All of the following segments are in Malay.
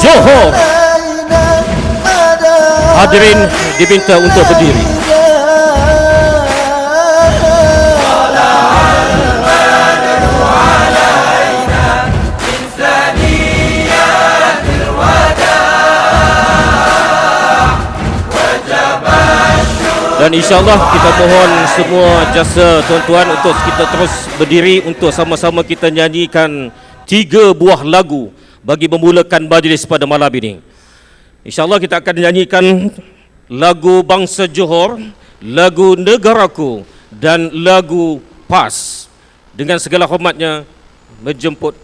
Johor. Hadirin diminta untuk berdiri. Dan insyaAllah kita mohon semua jasa tuan-tuan untuk kita terus berdiri untuk sama-sama kita nyanyikan 3 buah lagu bagi memulakan majlis pada malam ini. InsyaAllah kita akan nyanyikan lagu bangsa Johor, lagu negaraku dan lagu PAS. Dengan segala hormatnya menjemput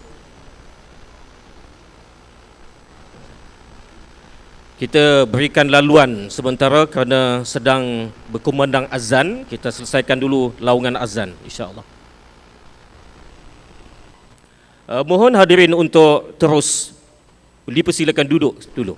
kita berikan laluan sementara kerana sedang berkumandang azan. Kita selesaikan dulu laungan azan insya-Allah. Mohon hadirin untuk terus dipersilakan duduk dulu.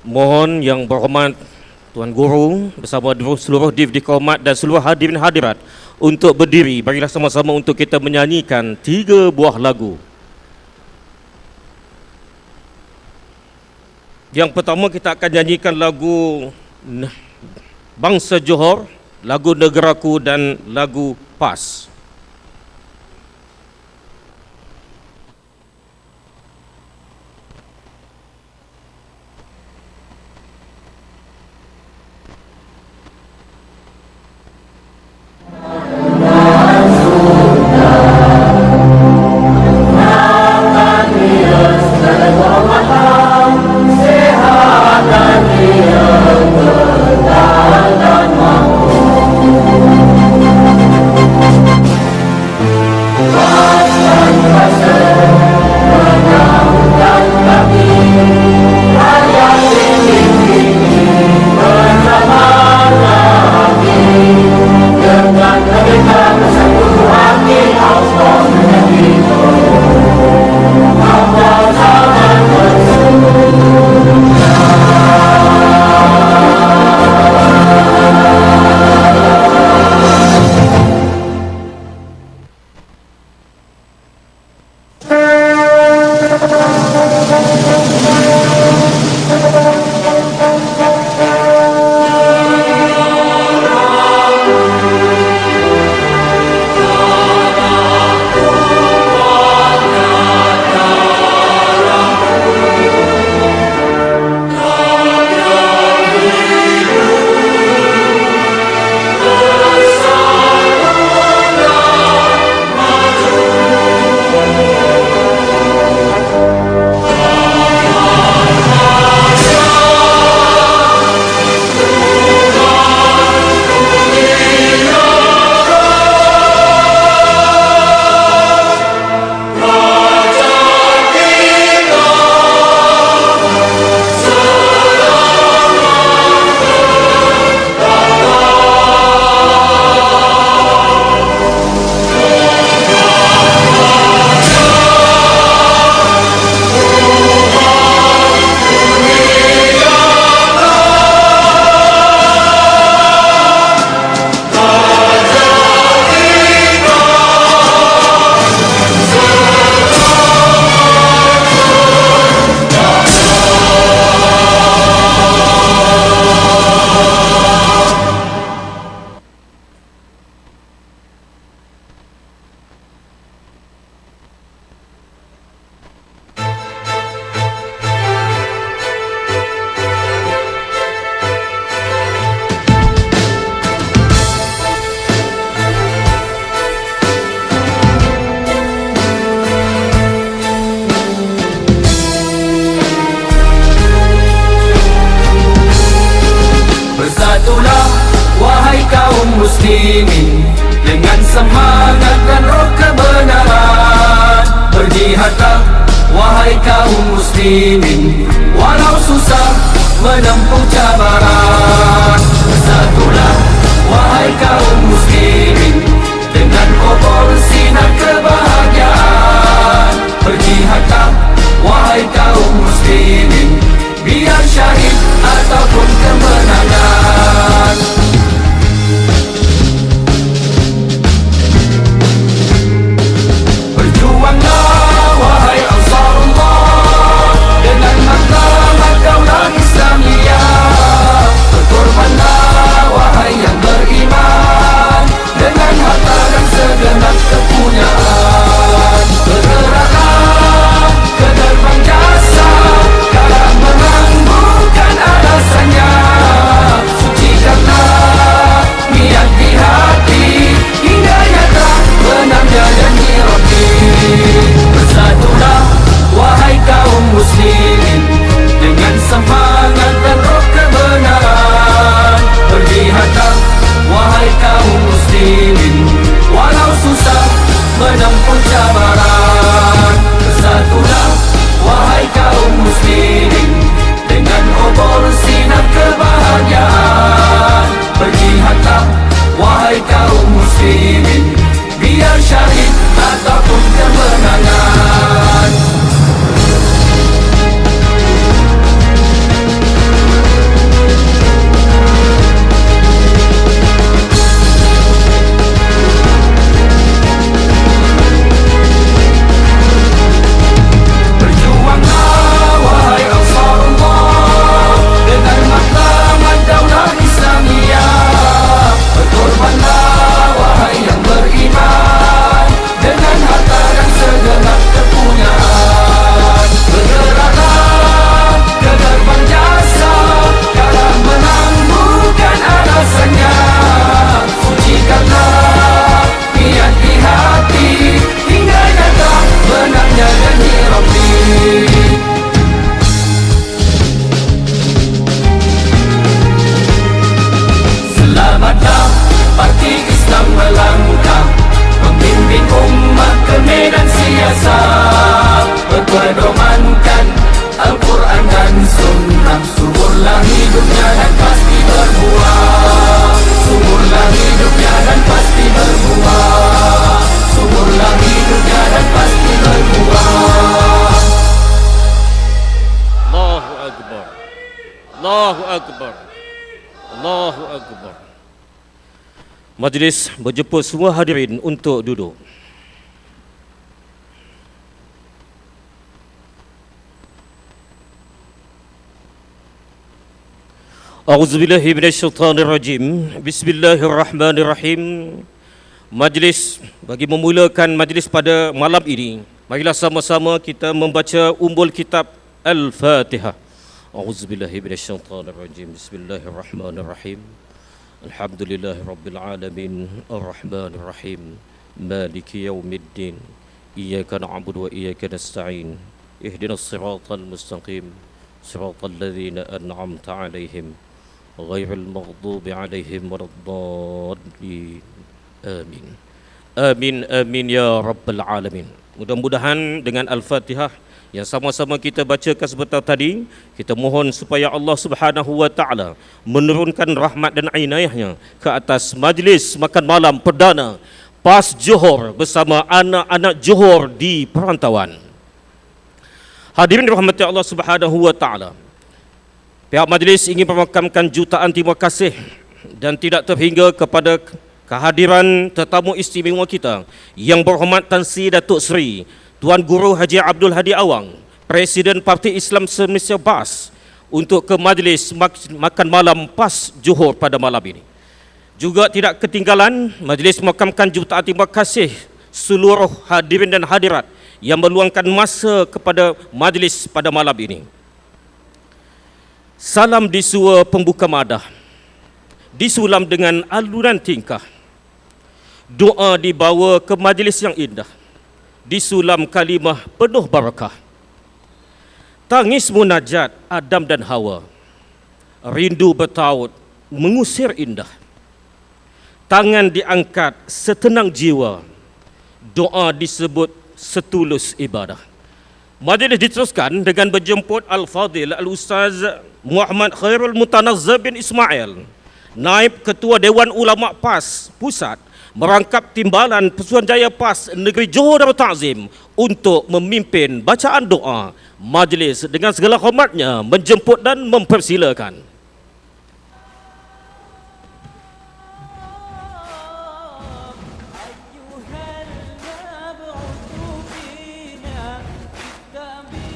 Mohon yang berhormat Tuan Guru bersama seluruh Divdikomat dan seluruh hadirin hadirat untuk berdiri. Marilah sama-sama untuk kita menyanyikan 3 buah lagu. Yang pertama kita akan nyanyikan lagu bangsa Johor, lagu negaraku dan lagu PAS. muslimin, walau susah menempuh cabaran. Bersatulah wahai kaum muslimin, dengan obor sinar kebahagiaan. Berjihadlah wahai kaum muslimin, biar syahid ataupun kemenangan. Berjuanglah wahai Ansarullah, dengan matlamat daulah Islamiyah. Berkorbanlah wahai yang beriman, dengan harta dan segenap kepunyaan. Bergeraklah ke gerbang jasa, kalah menang bukan alasannya. Sucikanlah niat di hati, hingga nyata benarnya janji Rabbi. Bersatulah wahai kaum muslimin, dengan semangat dan roh kebenaran. Berjihadlah wahai kaum muslimin, walau susah menempuh cabaran. Bersatulah wahai kaum muslimin, dengan obor sinar kebahagiaan. Berjihadlah wahai kaum muslimin, biar syahid ataupun kemenangan. Berjuanglah wahai Ansarullah, dengan matlamat daulah Islamiyah. Berkorbanlah wahai yang beriman, dengan harta dan segenap kepunyaan. Bergeraklah ke gerbang jasa, kalah menang bukan alasannya. Sucikanlah niat di hati, hingga nyata benarnya janji Rabbi. Selamatlah parti Islam melangkah, membimbing umat ke medan siasat. Berpedomankan Al-Quran dan Sunnah, suburlah hidupnya dan pasti berbuah. Suburlah hidupnya dan pasti berbuah. Suburlah hidupnya dan pasti berbuah. Allahu Akbar. Allahu Akbar. Allahu Akbar. Majlis berjemput semua hadirin untuk duduk. A'udzubillahi minasyaitanirrajim. Bismillahirrahmanirrahim. Majlis, bagi memulakan majlis pada malam ini, marilah sama-sama kita membaca umbul kitab Al-Fatihah. A'udzubillahi minasyaitanirrajim. Bismillahirrahmanirrahim. Alhamdulillahi rabbil alamin, arrahmanir rahim, maliki yaumiddin, iyyaka na'budu wa iyyaka nasta'in, ihdinas siratal mustaqim, siratal ladzina an'amta 'alaihim, ghairil maghdubi 'alaihim waladdallin. Amin. Amin amin ya rabbal alamin. Mudah-mudahan dengan Al-Fatihah yang sama-sama kita bacakan sebentar tadi, kita mohon supaya Allah Subhanahu wa taala menurunkan rahmat dan inayahnya ke atas majlis makan malam perdana PAS Johor bersama anak-anak Johor di perantauan. Hadirin dirahmati Allah Subhanahu wa taala, pihak majlis ingin memakamkan jutaan terima kasih dan tidak terhingga kepada kehadiran tetamu istimewa kita yang berhormat Tan Sri Datuk Seri Tuan Guru Haji Abdul Hadi Awang, Presiden Parti Islam Se-Malaysia BAS, untuk ke majlis makan malam PAS Johor pada malam ini. Juga tidak ketinggalan, majlis memakamkan jutaan terima kasih seluruh hadirin dan hadirat yang meluangkan masa kepada majlis pada malam ini. Salam disua pembuka madah disulam dengan alunan tingkah. Doa dibawa ke majlis yang indah, disulam kalimah penuh barakah. Tangis munajat Adam dan Hawa, rindu bertaut mengusir indah. Tangan diangkat setenang jiwa, doa disebut setulus ibadah. Majlis diteruskan dengan berjemput Al-Fadil Al-Ustaz Muhammad Khairul Mutanazzah bin Ismail, Naib Ketua Dewan Ulama PAS Pusat, merangkap timbalan Pesuruhanjaya PAS Negeri Johor Darul Ta'zim untuk memimpin bacaan doa. Majlis dengan segala hormatnya menjemput dan mempersilakan.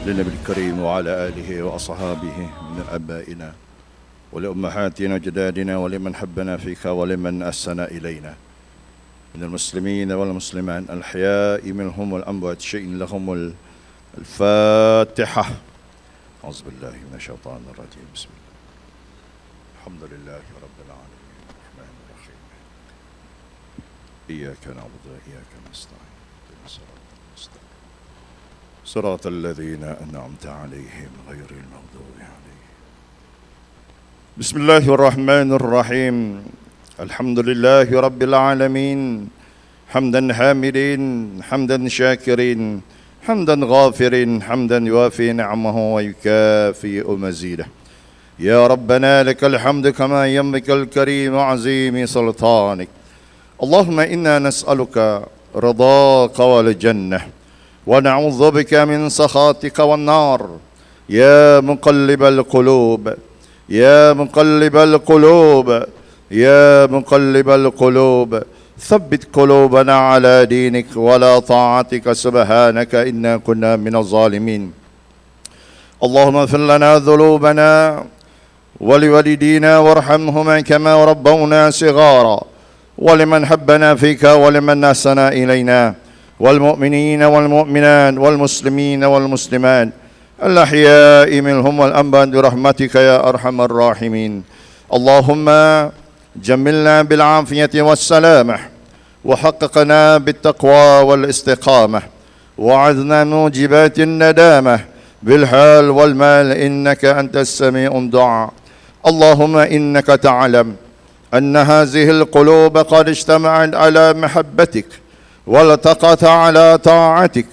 للنبي الكريم وعلى آله وأصحابه من أبائنا ولأمهاتنا وجدادنا ولمن حبنا فيك ولمن أحسن إلينا من المسلمين والمسلمات الأحياء منهم والأموات شيء لهم الفاتحة. أعوذ بالله من الشيطان الرجيم. بسم الله. الحمد لله رب العالمين الرحمن الرحيم إياك نعبد وإياك نستعين اهدنا الصراط المستقيم صراط الذين أنعمت عليهم غير المغضوب عليهم. بسم الله الرحمن الرحيم. الحمد لله رب العالمين حمدا حامدين حمدا شاكرين حمدا غافرين حمدا يوافي نعمه ويكافئ مزيده. يا ربنا لك الحمد كما ينبغي الكريم وعظيم سلطانك. اللهم إنا نسألك رضاك والجنة ونعوذ بك من سخطك والنار. يا مقلب القلوب يا مقلب القلوب يا مقلب القلوب ثبت قلوبنا على دينك ولا طاعتك سبحانك إنا كنا من الظالمين. اللهم اغفر لنا ذنوبنا ولوالدينا وارحمهما كما ربونا صغارا ولمن حبنا فيك ولمن أحسن إلينا والمؤمنين والمؤمنات والمسلمين والمسلمات الأحياء منهم والأموات برحمتك يا أرحم الراحمين. اللهم جملنا بالعافية والسلامة وحققنا بالتقوى والاستقامة وعذنا موجبات الندامة بالحال والمال إنك أنت السميع الدعاء. اللهم إنك تعلم أن هذه القلوب قد اجتمعت على محبتك والتقت على طاعتك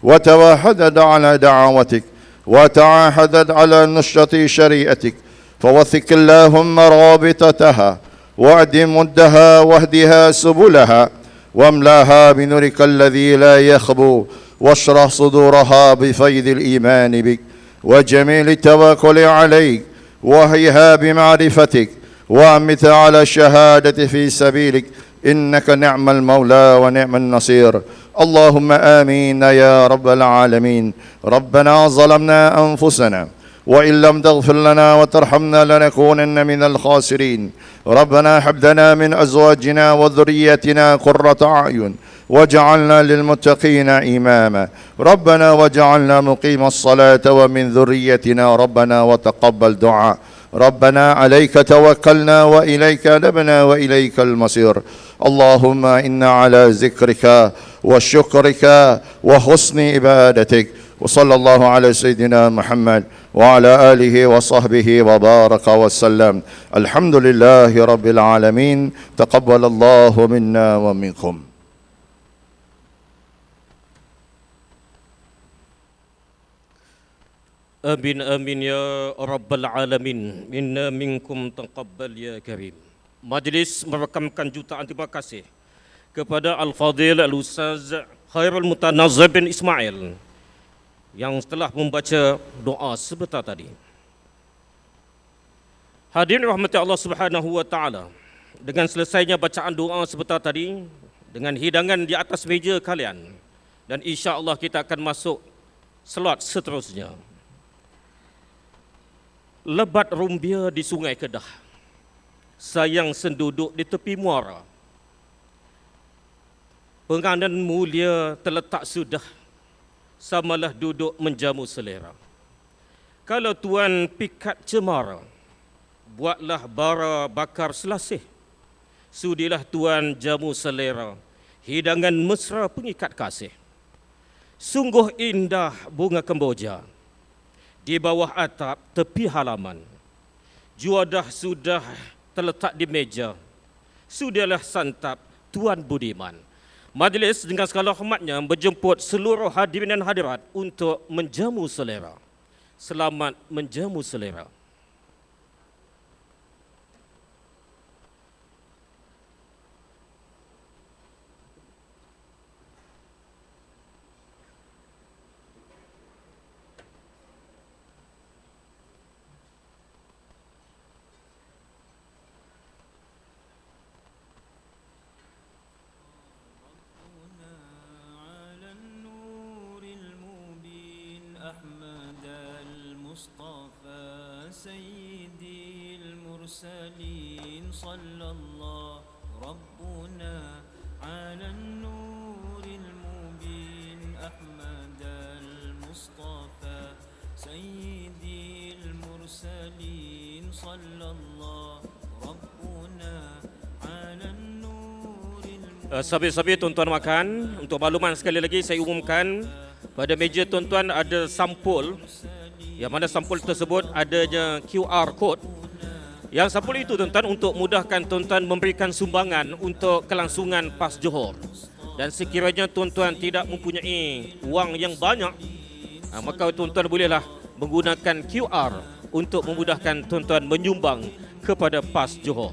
وتواحدت على دعوتك وتعاهدت على نشرة شريعتك، فوثق اللهم رابطتها وأدم مدها واهدها سبلها واملاها بنورك الذي لا يخبو واشرح صدورها بفيض الإيمان بك وجميل التوكل عليك وهيها بمعرفتك وأمت على الشهادة في سبيلك إنك نعم المولى ونعم النصير. اللهم آمين يا رب العالمين. ربنا ظلمنا أنفسنا وإن لم تغفر لنا وترحمنا لنكونن من الخاسرين. ربنا هب لنا من أزواجنا وذريتنا قرة أعين وجعلنا للمتقين إماما. ربنا وجعلنا مقيم الصلاة ومن ذريتنا ربنا وتقبل دعاء. ربنا عليك توكلنا وإليك نبنا وإليك المصير. اللهم إنا على ذكرك وشكرك وحسن عبادتك. وصلى الله على سيدنا محمد وعلى آله وصحبه وبارك وسلم. الحمد لله رب العالمين. تقبل الله منا ومنكم. Amin amin ya rabbal alamin. Minna minkum taqabbal ya karim. Majlis merekamkan jutaan terima kasih kepada Al-Fadil Al-Ustaz Khairul Mutanazzah bin Ismail yang telah membaca doa sebentar tadi. Hadirin rahmati Allah Subhanahu wa taala, dengan selesainya bacaan doa sebentar tadi, dengan hidangan di atas meja kalian, dan insya-Allah kita akan masuk slot seterusnya. Lebat rumbia di Sungai Kedah, sayang senduduk di tepi muara. Pengantin mulia terletak sudah, samalah duduk menjamu selera. Kalau tuan pikat cemara, buatlah bara bakar selasih. Sudilah tuan jamu selera, hidangan mesra pengikat kasih. Sungguh indah bunga kemboja di bawah atap tepi halaman. Juadah sudah terletak di meja. Sudahlah santap tuan budiman. Majlis dengan segala hormatnya berjemput seluruh hadirin dan hadirat untuk menjamu selera. Selamat menjamu selera. أحمد المصطفى سيدي المرسلين صلى الله ربنا على النور المبين أحمد المصطفى سيدي المرسلين صلى الله ربنا على النور المبين. Sabi-sabi tuan-tuan makan, untuk makluman sekali lagi saya umumkan pada meja tuan-tuan ada sampul, yang mana sampul tersebut adanya QR code. Yang sampul itu tuan-tuan untuk mudahkan tuan-tuan memberikan sumbangan untuk kelangsungan PAS Johor. Dan sekiranya tuan-tuan tidak mempunyai wang yang banyak, maka tuan-tuan bolehlah menggunakan QR untuk memudahkan tuan-tuan menyumbang kepada PAS Johor.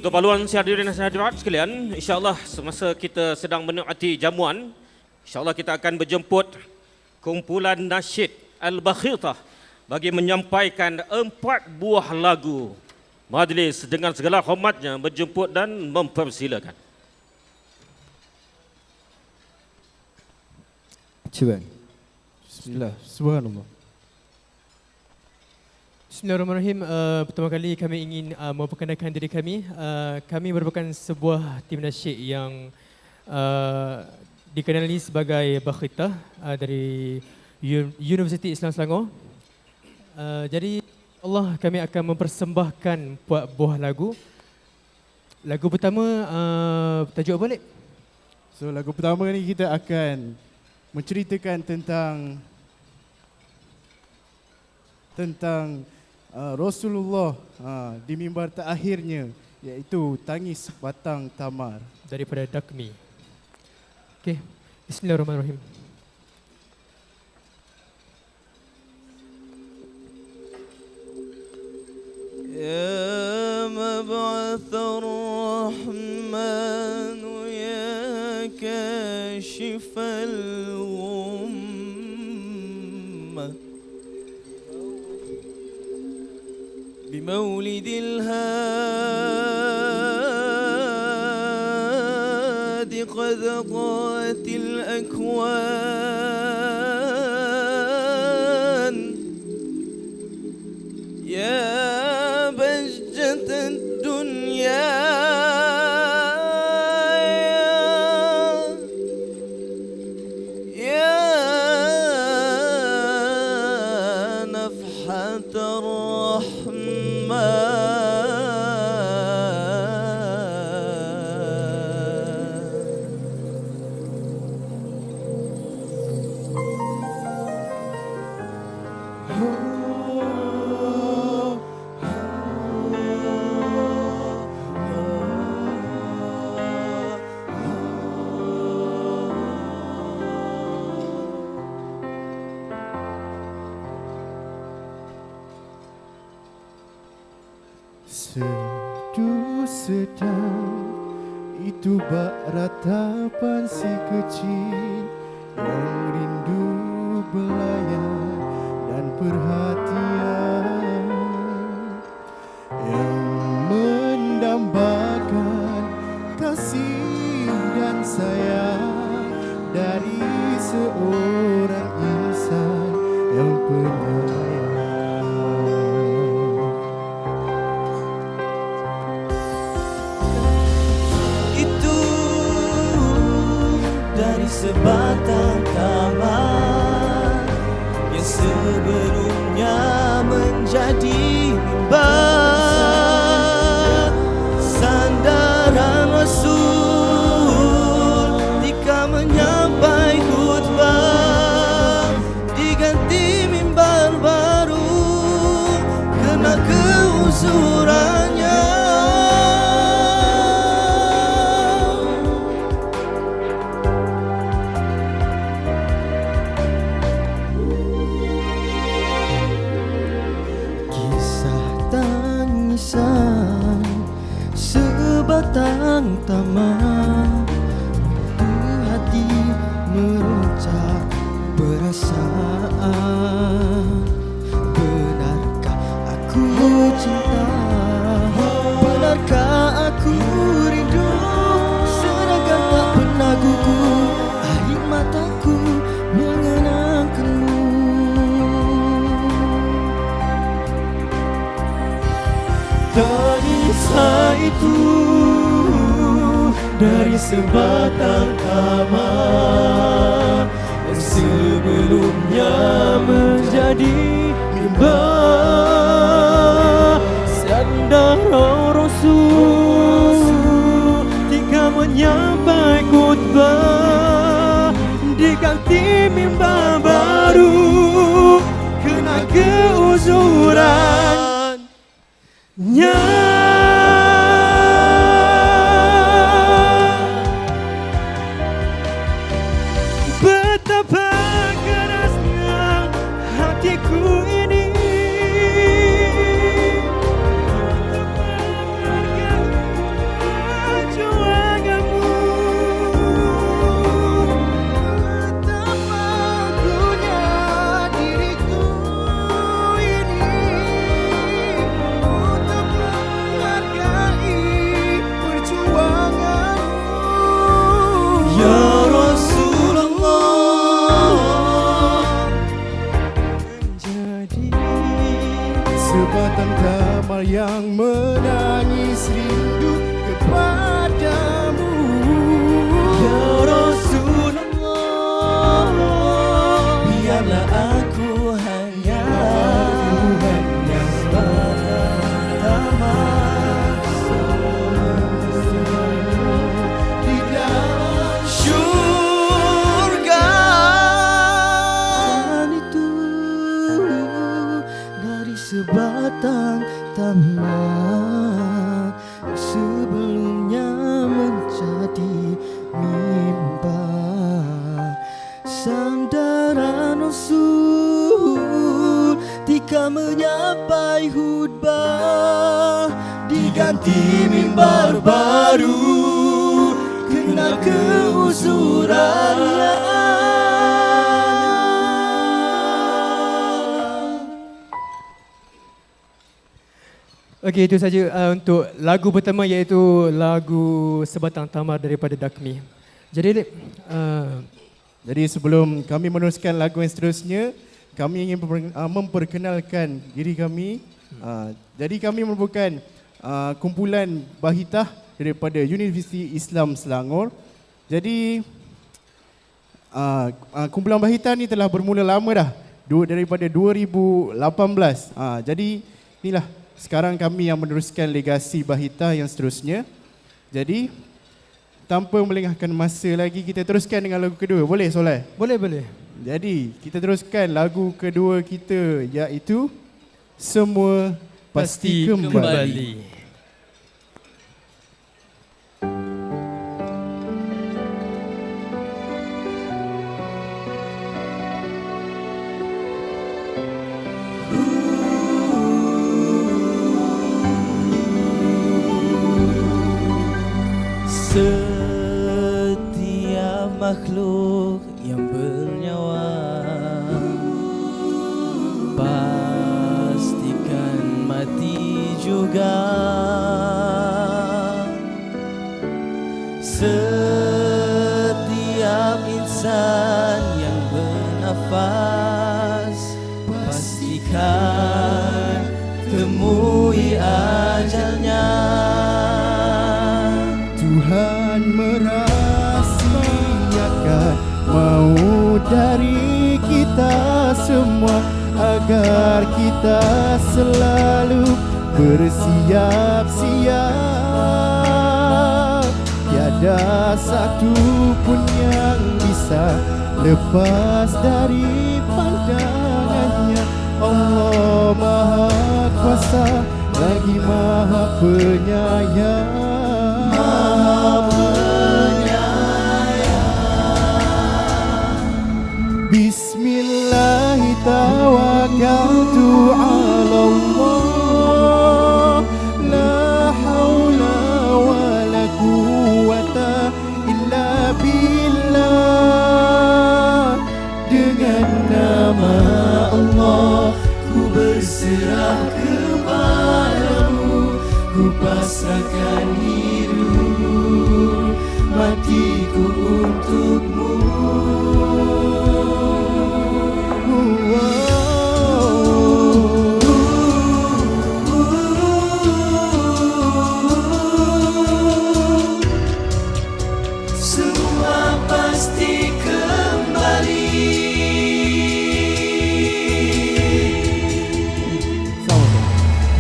Untuk paluan hadirin dan hadirat sekalian, insya-Allah semasa kita sedang menikmati jamuan, insya-Allah kita akan berjemput kumpulan nasyid Al-Bakhitah bagi menyampaikan 4 buah lagu. Majlis dengan segala hormatnya berjemput dan mempersilakan. Cuba. Bismillah. Subhanallah. Bismillahirrahmanirrahim. Pertama kali kami ingin memperkenalkan diri kami. Kami merupakan sebuah tim nasyid yang dikenali sebagai Bakhitah dari Universiti Islam Selangor. Jadi Allah kami akan mempersembahkan 4 buah lagu. Lagu pertama tajuk apa, Lek? So lagu pertama ni kita akan menceritakan tentang Rasulullah di mimbar terakhirnya, iaitu Tangis Batang Tamar Daripada Dakmi. Okey, bismillahirrahmanirrahim. يا مبعث الرحمن يا كاشف الغمة بمولد الهادي قد ضاءت الأكوان يا بهجة الدنيا يا نفحة Sendu sedang itu bak ratapan si kecil yang rindu belayan dan perhatian, yang mendambakan kasih dan sayang dari seorang insan yang penyayang. Sebatang taman yang sebelumnya menjadi mimbar sandaran Rasul jika menyampai khutbah, diganti mimbar baru kena keuzurannya. Sebatang taman di hati meroncak perasaan. Benarkah aku cinta? Benarkah aku rindu? Sedangkan tak pernah gugur air mataku mengenangkanmu. Kisah itu dari sebatang taman yang sebelumnya menjadi mimbar sandaran Rasul jika menyampai khutbah, diganti mimbar baru kena keuzurannya. Betapa kerasnya hatiku ini, betapa Okey, itu saja untuk lagu pertama iaitu lagu Sebatang Tamar daripada Dakmi. Jadi Lip, Jadi sebelum kami meneruskan lagu yang seterusnya, kami ingin memperkenalkan diri kami. Jadi kami merupakan kumpulan Bahitah daripada Universiti Islam Selangor. Jadi kumpulan Bahitah ni telah bermula lama dah, daripada 2018. Jadi inilah sekarang kami yang meneruskan legasi Bahitah yang seterusnya. Jadi tanpa melengahkan masa lagi, kita teruskan dengan lagu kedua. Boleh Soleh? boleh. Jadi kita teruskan lagu kedua kita iaitu Semua Pasti Kembali. Setiap makhluk yang bernyawa pastikan mati juga. Setiap insan yang bernafas pastikan temui ajalnya. Tuhan merahsiakan maut dari kita semua agar kita selalu bersiap-siap. Tiada satu pun yang bisa lepas dari pandangannya. Allah Maha Kuasa lagi Maha Penyayang. Bismillahi tawakkaltu ala Allah, la hawla wa la quwwata illa billah. Dengan nama Allah ku berserah kepadamu, ku pasrahkan hidup matiku untukmu. Semua pasti kembali.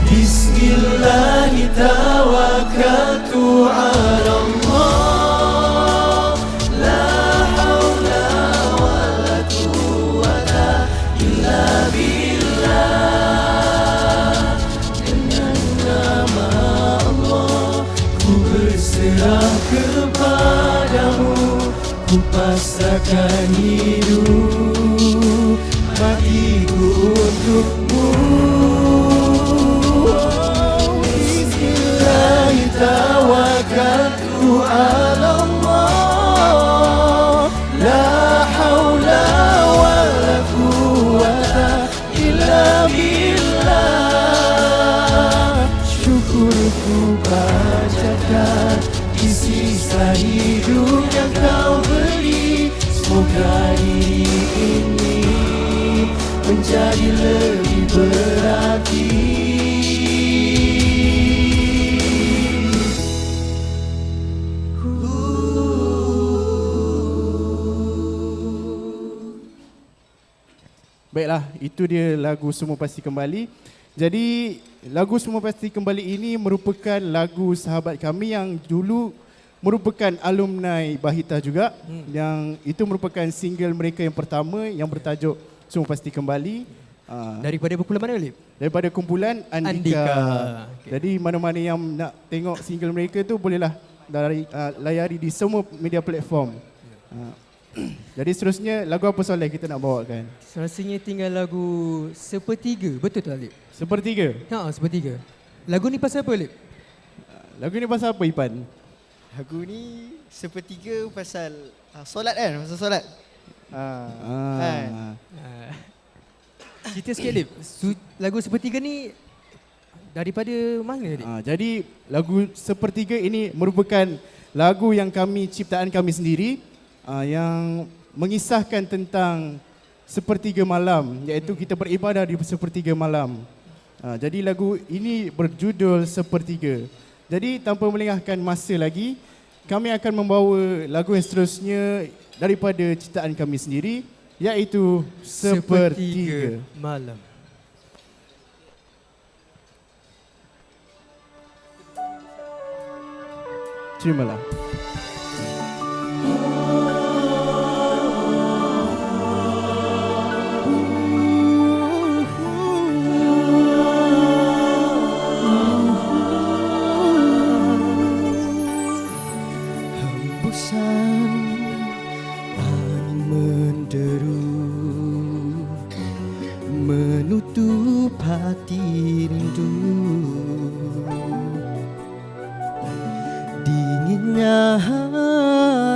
Bismillahi tawakkaltu ala Allah, la hawla wa la quwwata illa billah. Dengan nama Allah ku berserah kepadamu, ku pasrahkan hidup matiku untukmu. Bismillahi tawakkaltu ala Allah, la hawla wa la quwwata illa billah. Syukurku panjatkan di sisa hidup yang kau beri. Semoga diri ini menjadi lebih berarti. Baiklah, itu dia lagu Semua Pasti Kembali. Jadi lagu Semua Pasti Kembali ini merupakan lagu sahabat kami yang dulu merupakan alumni Bahitah juga. Yang itu merupakan single mereka yang pertama yang bertajuk Semua Pasti Kembali. Daripada kumpulan mana Lip? Daripada kumpulan Andika. Okay. Jadi mana-mana yang nak tengok single mereka tu bolehlah layari di semua media platform. Jadi seterusnya lagu apa Soleh kita nak bawakan? Rasanya tinggal lagu Sepertiga. Betul tak Lip? Sepertiga. Sepertiga. Lagu ni pasal apa Lip? Lagu ni pasal apa Ipan? Lagu ni Sepertiga pasal solat kan? Pasal solat. Cerita sikit Lip. Lagu Sepertiga ni Daripada mana ni? Jadi lagu Sepertiga ini merupakan lagu yang ciptaan kami sendiri yang mengisahkan tentang sepertiga malam, iaitu kita beribadah di sepertiga malam. Jadi lagu ini berjudul Sepertiga. Jadi tanpa melengahkan masa lagi, kami akan membawa lagu yang seterusnya daripada ciptaan kami sendiri, iaitu Sepertiga. Malam. Terimalah. Hembusan angin menderu menutup hati rindu. Dinginnya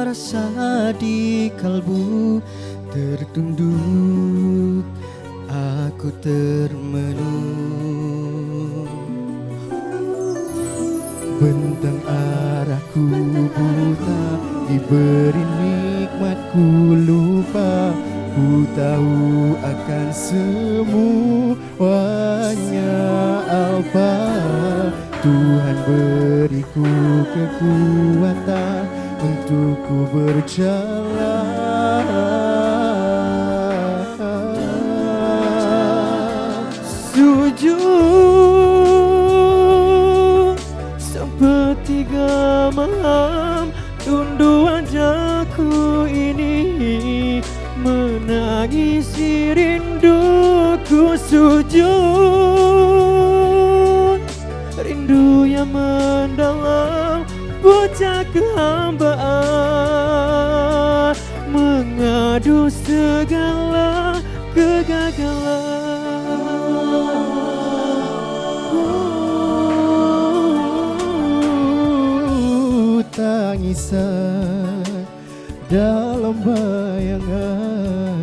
rasa di kalbu tertunduk, aku termenung. Bentang arahku buta, diberi nikmatku lupa. Ku tahu akan semuanya apa. Tuhan beriku kekuatan untuk ku berjalan. Sujud sepertiga malam, tunduk wajahku ini menangisi rinduku. Sujud rindu yang mendalam, bocah kehambaan, mengadu segala kegagalan. Tangisan dalam bayangan,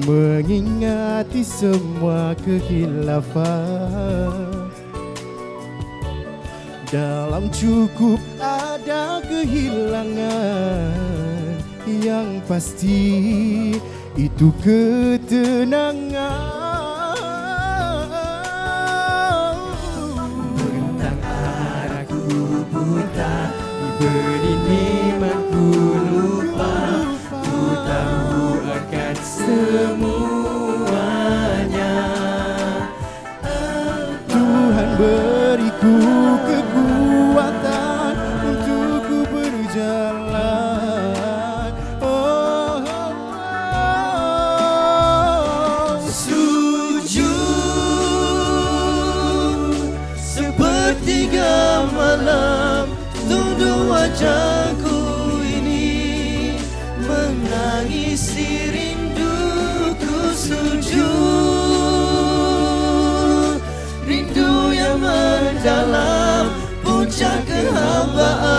mengingati semua kehilafan. Dalam cukup ada kehilangan, yang pasti itu ketenangan. Bentang arahku buta, diberi nikmatku lupa. Ku tahu akan semuanya. Tuhan beriku kekuatan untuk ku berjalan. Sujud sepertiga malam, tunduk wajahku ini menangisi rinduku. Sujud rindu yang mendalam, puncak kehambaan,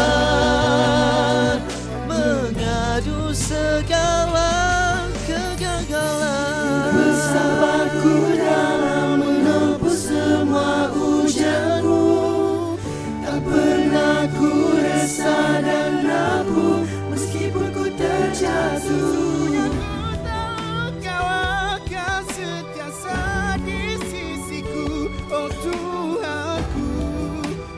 mengadu segala kegagalan. Bersabarku dalam menempuh semua ujianmu, tak pernah ku resah dan rapuh meskipun ku terjatuh. Kau akan sentiasa di sisiku, oh Tuhanku.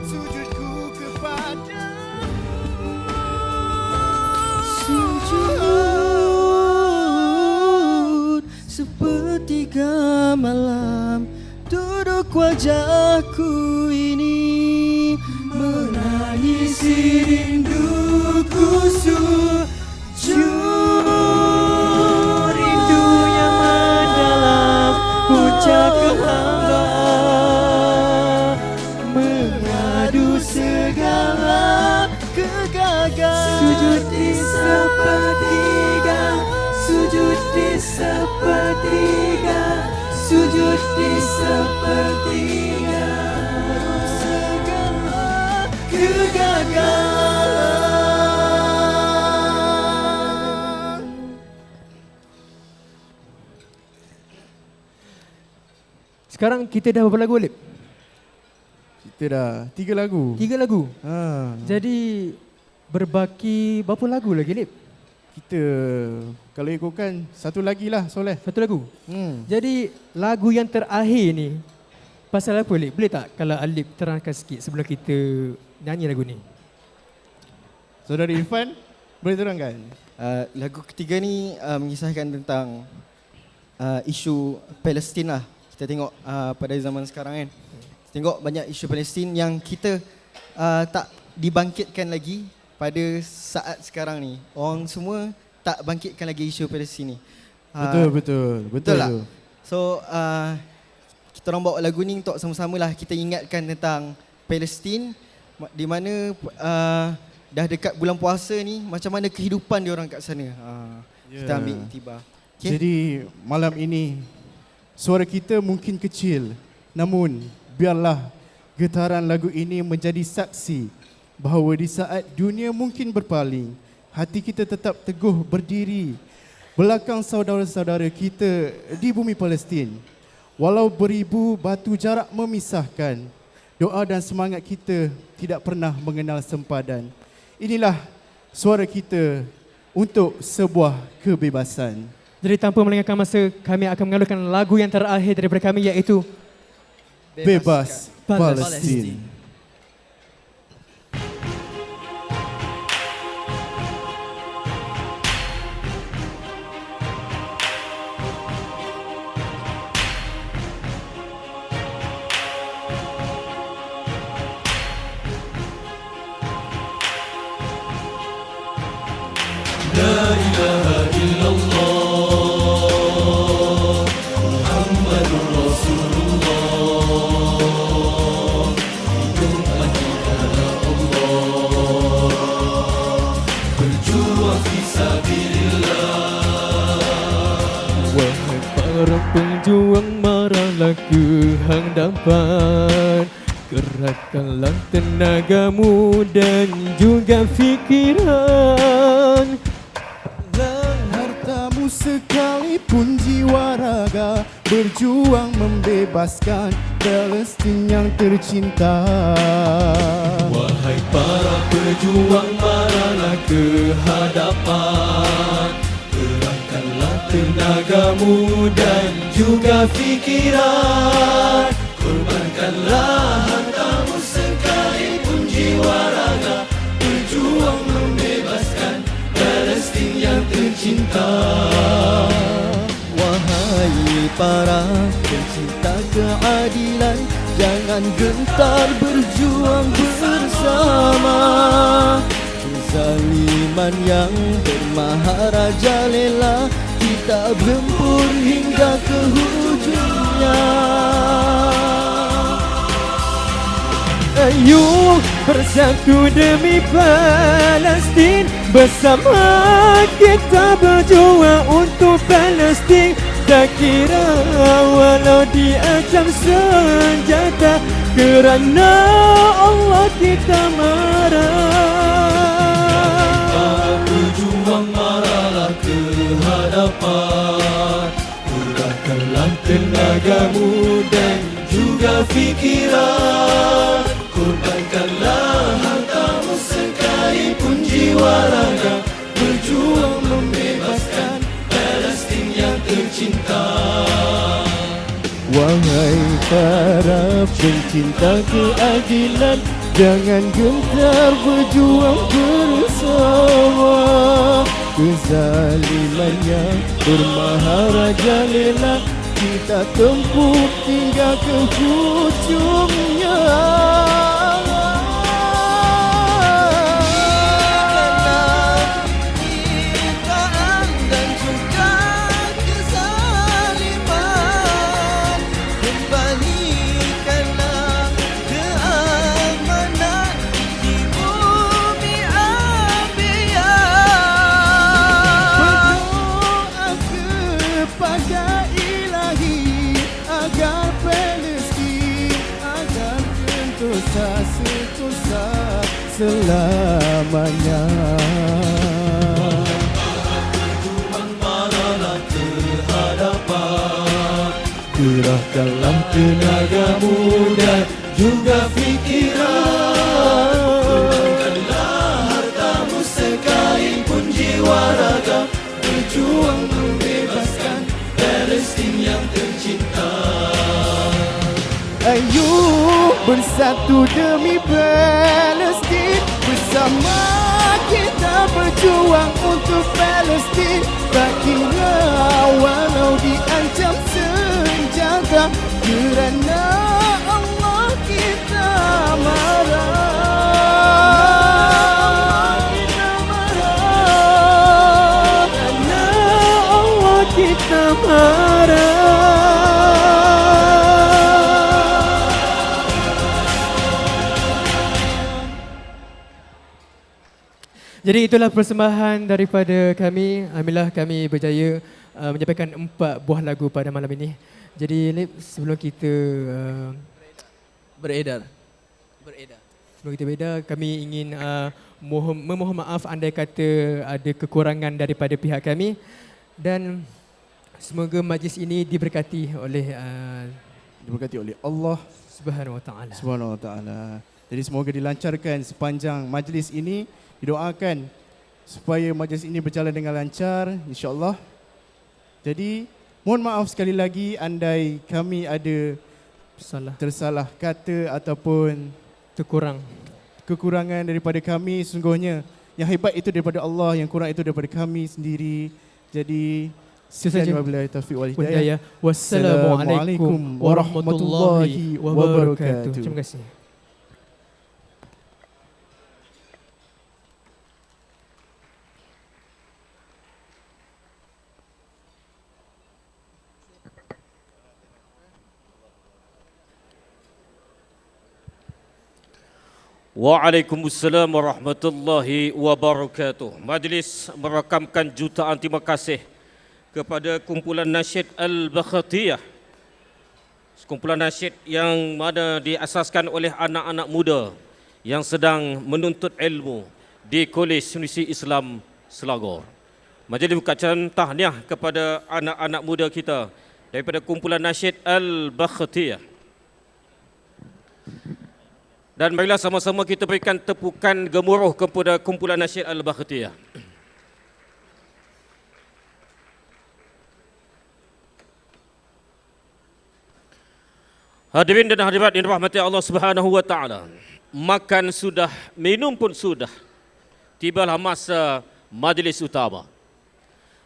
Sujudku kepadamu. Sujud sepertiga malam, duduk wajahku ini menangisi rinduku. Sujud rindu yang mendalam, puncak kehambaan, mengadu segala kegagalan. Sujud di sepertiga, sujud di sepertiga, sujud di sepertiga, segala kegagalan. Sekarang kita dah berapa lagu, Alip? Kita dah 3 lagu. 3 lagu. Ha. Jadi berbaki berapa lagu lagi, Lip? Kita kalau ikutkan satu lagi lah Soleh. Satu lagu. Jadi lagu yang terakhir ni pasal apa, Lip? Boleh tak kalau Alip terangkan sikit sebelum kita nyanyi lagu ni? Saudara Irfan, boleh terangkan? Lagu ketiga ni mengisahkan tentang isu Palestin lah. Kita tengok pada zaman sekarang kan, tengok banyak isu Palestin yang kita tak dibangkitkan lagi pada saat sekarang ni. Orang semua tak bangkitkan lagi isu Palestin ni. Betul lah. tu. So kita orang bawa lagu ni untuk sama-sama lah kita ingatkan tentang Palestin, di mana dah dekat bulan puasa ni, macam mana kehidupan diorang kat sana. Kita ambil iktibar. Okay? Jadi malam ini suara kita mungkin kecil, namun biarlah getaran lagu ini menjadi saksi bahawa di saat dunia mungkin berpaling, hati kita tetap teguh berdiri belakang saudara-saudara kita di bumi Palestin. Walau beribu batu jarak memisahkan, doa dan semangat kita tidak pernah mengenal sempadan. Inilah suara kita untuk sebuah kebebasan. Jadi tanpa melengahkan masa, kami akan mengalurkan lagu yang terakhir daripada kami, iaitu Bebas Palestin. wahai para penjuang, marahlah ke hadapan. Gerakkanlah tenagamu dan juga fikiran. Dan hartamu sekalipun jiwa raga, berjuang membebaskan Palestin yang tercinta. Wahai para pejuang, marahlah ke hadapan. Gerakkanlah tenagamu dan juga fikiran. Korbankanlah hartamu sekalipun jiwa raga, berjuang membebaskan Palestin yang tercinta. Wahai para pencinta keadilan, jangan gentar berjuang bersama. Kezaliman yang bermaharajalela kita gempur hingga ke hujungnya. Ayo bersatu demi Palestin, bersama kita berjuang untuk Palestin. Tak kira walau diancam senjata, kerana Allah kita marah. Para pejuang, marahlah ke hadapan. Gerakkanlah tenagamu dan juga fikiran. Korbankanlah hartamu sekalipun jiwa raga, berjuang membebaskan Palestin yang tercinta. Wahai para pencinta keadilan, jangan gentar berjuang bersama. Kezaliman yang bermaharajalela kita tempuh hingga ke hujungnya. Selamanya. Berjuang, marahlah ke hadapan. Gerahkanlah tenagamu dan juga fikiran. Kurbankanlah hartamu sekain pun jiwa raga, berjuang membebaskan Palestin yang tercinta. Ayo bersatu demi Palestin, bersama kita berjuang untuk Palestin. Tak kira walau diancam senjata, kerana Allah kita marah. Kerana Allah kita marah. Jadi itulah persembahan daripada kami. Alhamdulillah kami berjaya menyampaikan 4 buah lagu pada malam ini. Jadi Lip, sebelum kita Beredar. sebelum kita beredar, kami ingin memohon maaf andai kata ada kekurangan daripada pihak kami, dan semoga majlis ini diberkati oleh Diberkati oleh Allah Subhanahu Wa Taala. Subhanahu Wa Taala. Jadi semoga dilancarkan sepanjang majlis ini. Didoakan supaya majlis ini berjalan dengan lancar, insya-Allah. Jadi mohon maaf sekali lagi andai kami ada tersalah kata ataupun kekurangan daripada kami. Sungguhnya yang hebat itu daripada Allah, yang kurang itu daripada kami sendiri. Jadi sekian wabillahi taufiq wal hidayah. Wassalamualaikum warahmatullahi wabarakatuh. Terima kasih. Waalaikumsalam warahmatullahi wabarakatuh. Majlis merakamkan jutaan terima kasih kepada kumpulan nasyid Al-Bakhtiyah. Kumpulan nasyid yang mana diasaskan oleh anak-anak muda yang sedang menuntut ilmu di Kolej Universiti Islam Selangor. Majlis ucapkan tahniah kepada anak-anak muda kita daripada kumpulan nasyid Al-Bakhtiyah. Dan marilah sama-sama kita berikan tepukan gemuruh kepada kumpulan nasyid Al-Bakhtiyah. Hadirin dan hadirat yang dirahmati Allah Subhanahu Wa Taala. Makan sudah, minum pun sudah. Tibalah masa majlis utama.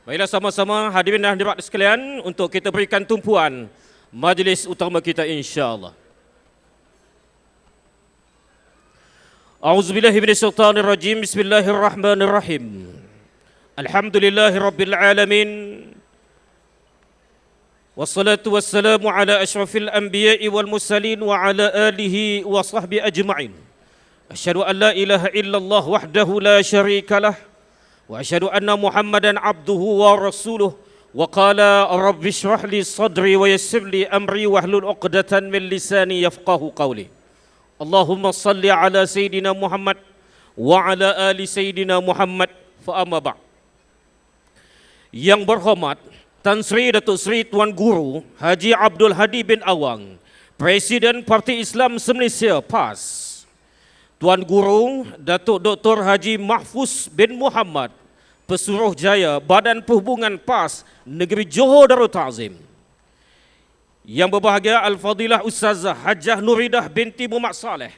Marilah sama-sama hadirin dan hadirat sekalian untuk kita berikan tumpuan majlis utama kita, insya-Allah. A'udzubillahi minasyaitonir rajim. Bismillahirrahmanirrahim. Alhamdulillahirabbil alamin. Wassalatu wassalamu ala asyrafil anbiya'i wal mursalin wa ala alihi wa sahbihi ajma'in. Asyhadu an la ilaha illallah wahdahu la syarikalah wa asyhadu anna Muhammadan abduhu wa rasuluh. Wa qala rabbi shrah li sadri wa yassir li amri wahlul 'uqdatan min lisani yafqahu qawli. Allahumma salli ala Sayyidina Muhammad wa ala ali Sayyidina Muhammad, fa amma ba'. Yang berhormat Tan Sri Datuk Seri Tuan Guru Haji Abdul Hadi bin Awang, Presiden Parti Islam Malaysia PAS. Tuan Guru Datuk Dr. Haji Mahfuz bin Muhammad, Pesuruhjaya Badan Perhubungan PAS Negeri Johor Darul Ta'zim. Yang berbahagia Al-Fadilah Ustazah Hajah Nuridah binti Muhammad Saleh,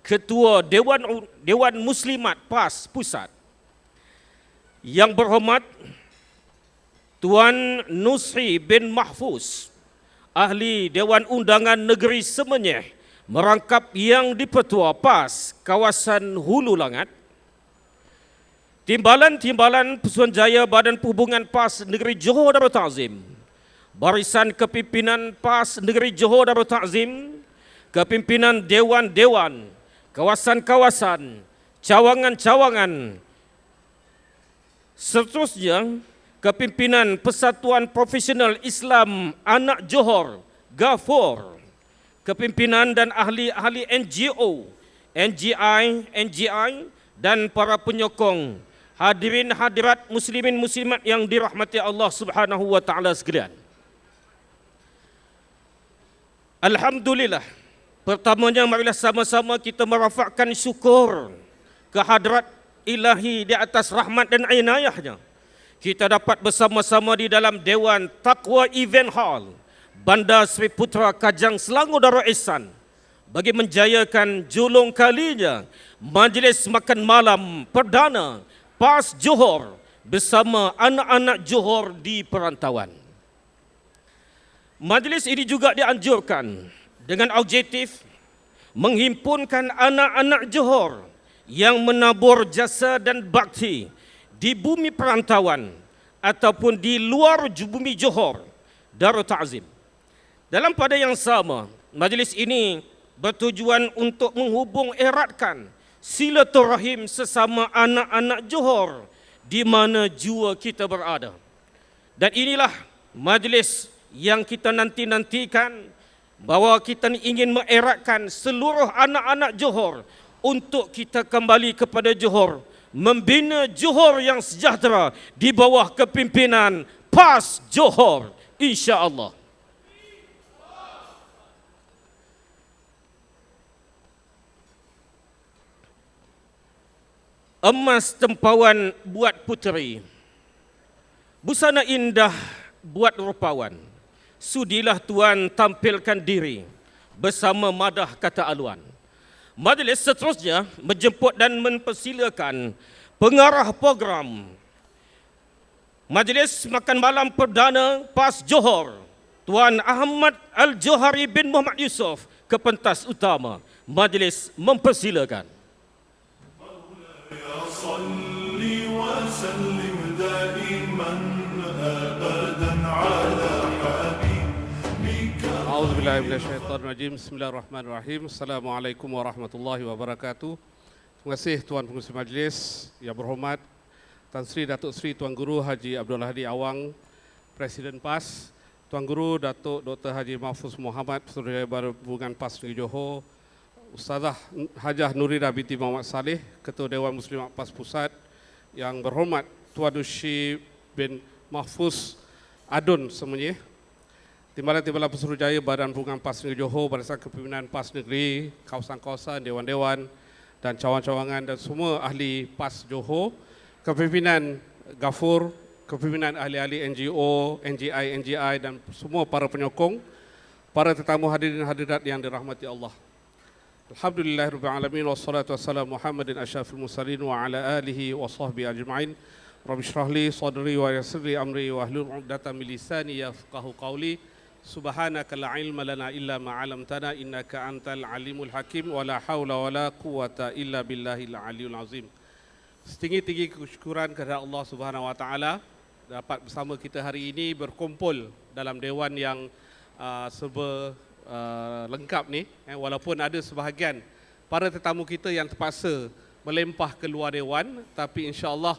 Ketua Dewan Muslimat PAS Pusat. Yang berhormat Tuan Nusri bin Mahfuz, Ahli Dewan Undangan Negeri Semenyih, merangkap Yang di-Pertua PAS Kawasan Hulu Langat. Timbalan-timbalan Pesuruhjaya Badan Perhubungan PAS Negeri Johor Darul Ta'zim, Barisan Kepimpinan PAS Negeri Johor Darul Ta'zim, Kepimpinan Dewan-Dewan, Kawasan-kawasan, Cawangan-cawangan, seterusnya Kepimpinan Persatuan Profesional Islam Anak Johor, GAFOR, Kepimpinan dan ahli-ahli NGO, NGI dan para penyokong, hadirin hadirat muslimin muslimat yang dirahmati Allah Subhanahu wa taala sekalian. Alhamdulillah, Pertamanya, marilah sama-sama kita merafakkan syukur kehadrat ilahi di atas rahmat dan inayahnya. Kita dapat bersama-sama di dalam Dewan Taqwa Event Hall, Bandar Seri Putra Kajang Selangor Darul Ihsan, bagi menjayakan julung kalinya majlis makan malam perdana PAS Johor bersama anak-anak Johor di perantauan. Majlis ini juga dianjurkan dengan objektif menghimpunkan anak-anak Johor yang menabur jasa dan bakti di bumi perantauan ataupun di luar bumi Johor Darul Ta'zim. Dalam pada yang sama, majlis ini bertujuan untuk menghubung eratkan silaturahim sesama anak-anak Johor di mana jua kita berada. Dan inilah majlis yang kita nanti-nantikan, bahawa kita ingin mengeratkan seluruh anak-anak Johor untuk kita kembali kepada Johor, membina Johor yang sejahtera di bawah kepimpinan PAS Johor, insya-Allah. Emas tempawan buat puteri, busana indah buat rupawan. Sudilah tuan tampilkan diri bersama madah kata aluan. Majlis seterusnya menjemput dan mempersilakan pengarah program Majlis Makan Malam Perdana PAS Johor, Tuan Ahmad Al-Johari bin Muhammad Yusof ke pentas utama. Majlis mempersilakan. صلي وسلم دائما أبدا على حبيبك. أعوذ بالله من الشيطان الرجيم. بسم الله الرحمن الرحيم. Assalamualaikum warahmatullahi wabarakatuh. Terima kasih Tuan Pengerusi Majlis yang berhormat Tan Sri Datuk Sri Tuan Guru Haji Abdul Hadi Awang, Presiden PAS, Tuan Guru Datuk Dr. Haji Mahfuz Muhammad, Pesuruhjaya Hubungan PAS Negeri Johor, Ustazah Hajah Nurida binti Muhammad Saleh, Ketua Dewan Muslimat PAS Pusat, yang berhormat Tuan Dushi bin Mahfuz Adun semuanya, Timbalan-timbalan Pesuruhjaya Badan Hubungan PAS Negeri Johor, Barisan Kepimpinan PAS Negeri, kawasan-kawasan, dewan-dewan dan cawangan-cawangan dan semua ahli PAS Johor, kepimpinan Gafur, kepimpinan ahli-ahli NGO, NGI dan semua para penyokong, para tetamu hadirin hadirat yang dirahmati Allah. Alhamdulillahirrahmanirrahim. Wassalatu wassalamu Muhammadin asyrafil mursalin wa ala alihi wa sahbihi ajma'in. Rabbi shrah li sadri wa yassir li amri wa hlul 'uqdatam min lisani yafqahu qawli. Subhanaka la ilma lana illa ma 'allamtana innaka antal alimul hakim wa la haula wa la quwwata illa billahil aliyyil azim. Setinggi-tinggi kesyukuran kepada Allah Subhanahu wa taala dapat bersama kita hari ini berkumpul dalam dewan yang serba lengkap ni, walaupun ada sebahagian para tetamu kita yang terpaksa melempah ke luar dewan, tapi insya-Allah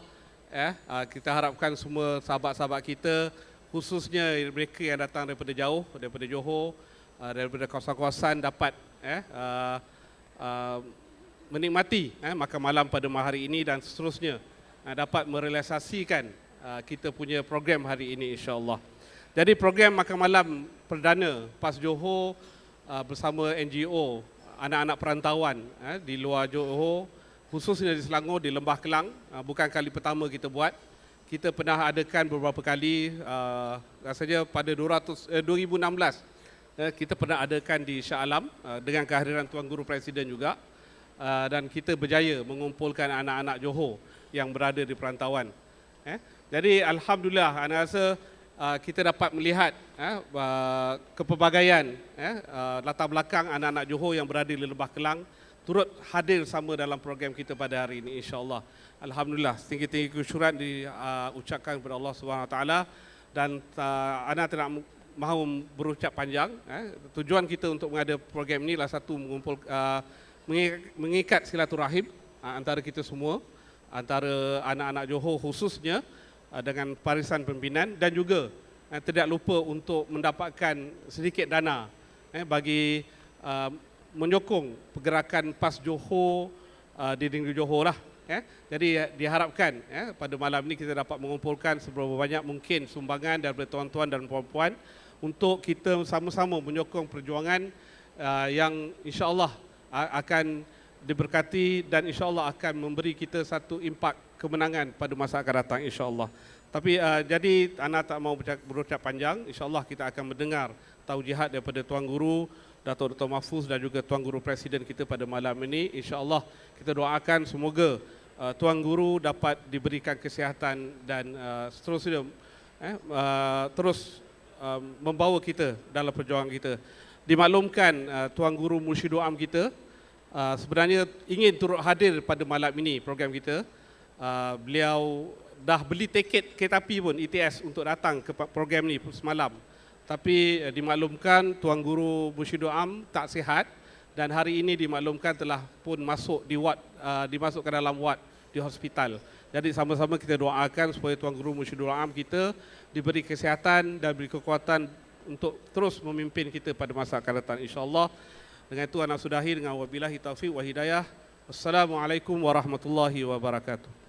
kita harapkan semua sahabat-sahabat kita, khususnya mereka yang datang daripada jauh, daripada Johor, daripada kawasan-kawasan dapat menikmati makan malam pada hari ini dan seterusnya dapat merealisasikan kita punya program hari ini insya-Allah. Jadi program makan malam perdana PAS Johor bersama NGO anak-anak perantauan di luar Johor, khususnya di Selangor, di Lembah Kelang, bukan kali pertama kita buat. Kita pernah adakan beberapa kali, rasanya pada 2016 kita pernah adakan di Shah Alam dengan kehadiran Tuan Guru Presiden juga, dan kita berjaya mengumpulkan anak-anak Johor yang berada di perantauan. Jadi alhamdulillah, saya rasa kita dapat melihat kepelbagaian latar belakang anak-anak Johor yang berada di Lembah Kelang turut hadir sama dalam program kita pada hari ini insya-Allah. Alhamdulillah, setinggi-tinggi kesyukuran diucapkan kepada Allah Subhanahu Wa Taala, dan ana tidak mahu berucap panjang. Tujuan kita untuk mengadakan program ini adalah satu, mengikat silaturahim antara kita semua, antara anak-anak Johor khususnya dengan barisan pimpinan, dan juga tidak lupa untuk mendapatkan sedikit dana bagi menyokong pergerakan PAS Johor di negeri Johor lah. Jadi diharapkan pada malam ini kita dapat mengumpulkan seberapa banyak mungkin sumbangan daripada tuan-tuan dan puan-puan untuk kita sama-sama menyokong perjuangan yang insya-Allah akan diberkati dan insya-Allah akan memberi kita satu impak kemenangan pada masa akan datang insya-Allah. Tapi jadi ana tak mau berucap panjang, insya-Allah kita akan mendengar taujihat daripada Tuan Guru Dato' Dr. Mahfuz dan juga Tuan Guru Presiden kita pada malam ini. Insya-Allah kita doakan semoga Tuan Guru dapat diberikan kesihatan dan seterusnya terus membawa kita dalam perjuangan kita. Dimaklumkan Tuan Guru Mursyidul Am kita sebenarnya ingin turut hadir pada malam ini program kita. Beliau dah beli tiket kereta api pun ETS untuk datang ke program ni semalam. Tapi dimaklumkan Tuan Guru Mursyidul Am tak sihat dan hari ini dimaklumkan telah pun masuk di ward, dimasukkan dalam ward di hospital. Jadi sama-sama kita doakan supaya Tuan Guru Mursyidul Am kita diberi kesihatan dan beri kekuatan untuk terus memimpin kita pada masa akan datang insya-Allah. Dengan itu ana sudahi dengan wabillahi taufiq wa hidayah. Wassalamualaikum warahmatullahi wabarakatuh.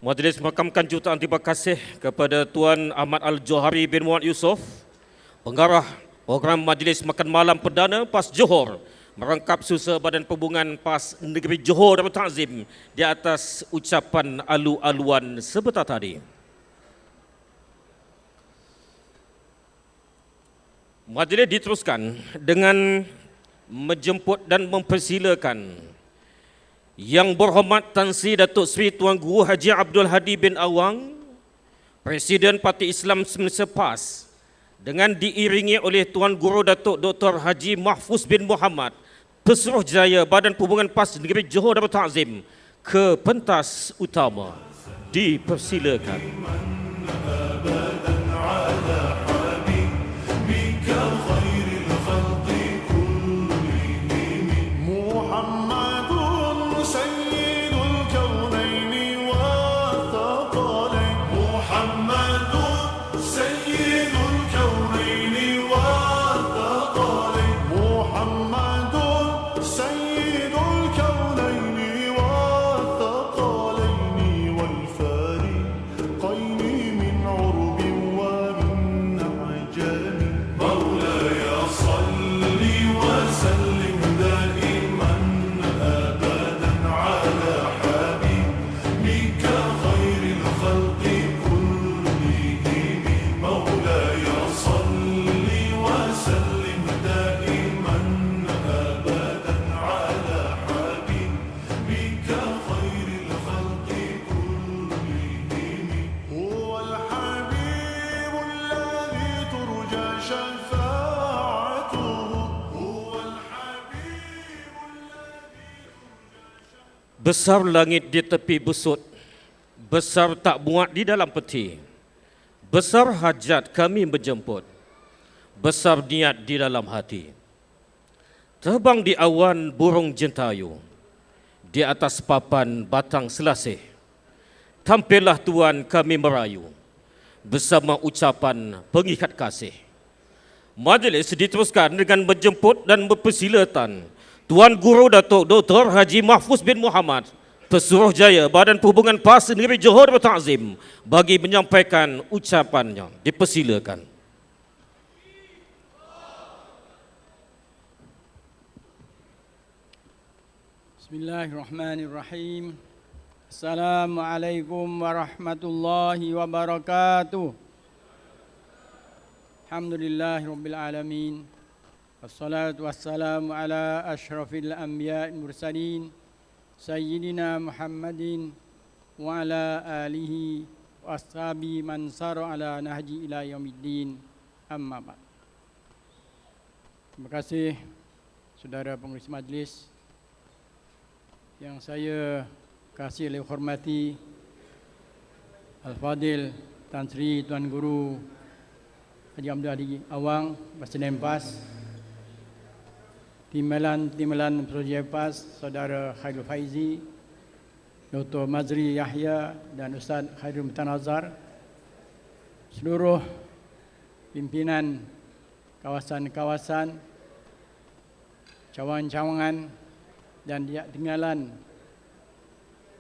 Majlis memakamkan jutaan terima kasih kepada Tuan Ahmad Al-Johari bin Muhammad Yusof, pengarah program Majlis Makan Malam Perdana PAS Johor, merangkap susah Badan Perhubungan PAS Negeri Johor Darul Ta'zim di atas ucapan alu-aluan sebentar tadi. Majlis diteruskan dengan menjemput dan mempersilakan Yang Berhormat Tan Sri Datuk Seri Tuan Guru Haji Abdul Hadi bin Awang, Presiden Parti Islam Semasa PAS, dengan diiringi oleh Tuan Guru Datuk Dr. Haji Mahfuz bin Muhammad, Pesuruhjaya Badan Perhubungan PAS Negeri Johor Darul Ta'zim, ke pentas utama. Dipersilakan. Besar langit di tepi busut, besar tak muat di dalam peti. Besar hajat kami menjemput, besar niat di dalam hati. Terbang di awan burung jentayu, di atas papan batang selasih. Tampillah Tuan kami merayu, bersama ucapan pengikat kasih. Majlis diteruskan dengan menjemput dan mempersilakan Tuan Guru Datuk Dr. Haji Mahfuz bin Muhammad, Pesuruhjaya Badan Perhubungan PAS Negeri Johor Darul Ta'zim, bagi menyampaikan ucapannya. Dipersilakan. Bismillahirrahmanirrahim. Assalamualaikum warahmatullahi wabarakatuh. Alhamdulillahirabbil alamin. Wassalatu wassalamu ala asyrafil anbiya'i mursalin sayyidina Muhammadin wa ala alihi wa ashabi man sara ala nahji ila yaumiddin. Amma ba'd. Terima kasih saudara pengurus majlis yang saya kasih oleh hormati Al-Fadil Tan Sri Tuan Guru Haji Abdul Hadi Awang, Presiden PAS, Timbalan Projek PAS, Saudara Khairul Faizi, Dr. Mazri Yahya dan Ustaz Khairul Mutanazar, seluruh pimpinan kawasan-kawasan, cawangan-cawangan dan tidak tinggalan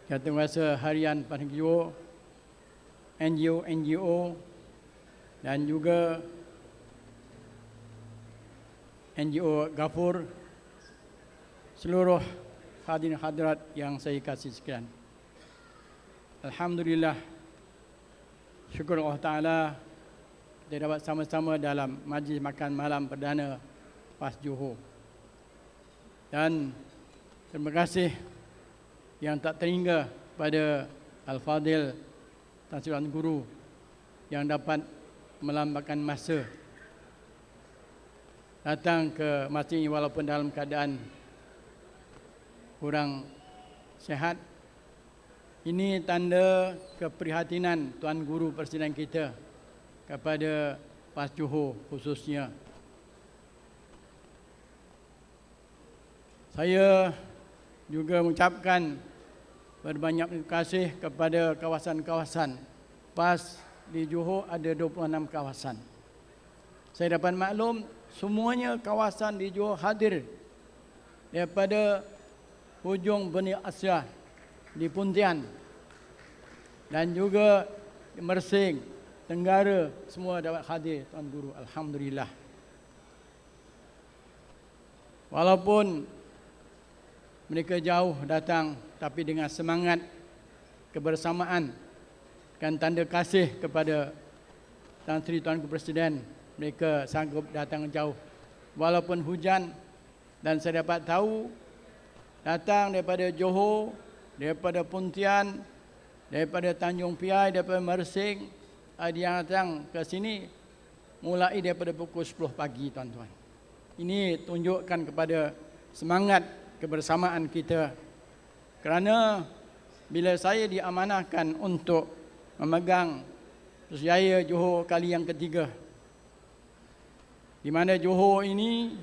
Jawatankuasa Harian Padang Johor, NGO dan juga NGO Ghafur, seluruh hadirin hadirat yang saya kasih sekalian. Alhamdulillah, syukur Allah Ta'ala kita dapat sama-sama dalam majlis makan malam perdana PAS Johor. Dan terima kasih yang tak terhingga pada Al-Fadil Tan Sri Tuan Guru yang dapat melambatkan masa datang ke masjid ini walaupun dalam keadaan kurang sihat. Ini tanda keprihatinan Tuan Guru Presiden kita kepada PAS Johor khususnya. Saya juga mengucapkan berbanyak terima kasih kepada kawasan-kawasan PAS di Johor. Ada 26 kawasan. Saya dapat maklum semuanya kawasan di Johor hadir daripada hujung Benua Asia di Pontian dan juga di Mersing, Tenggara, semua dapat hadir Tuan Guru. Alhamdulillah. Walaupun mereka jauh datang, tapi dengan semangat kebersamaan dan tanda kasih kepada Tan Sri Tuan Guru Presiden, mereka sanggup datang jauh walaupun hujan. Dan saya dapat tahu datang daripada Johor, daripada Pontian, daripada Tanjung Piai, daripada Mersing, ada yang datang ke sini mulai daripada pukul 10 pagi, tuan-tuan. Ini tunjukkan kepada semangat kebersamaan kita. Kerana bila saya diamanahkan untuk memegang Pusjaya Johor kali yang ketiga, di mana Johor ini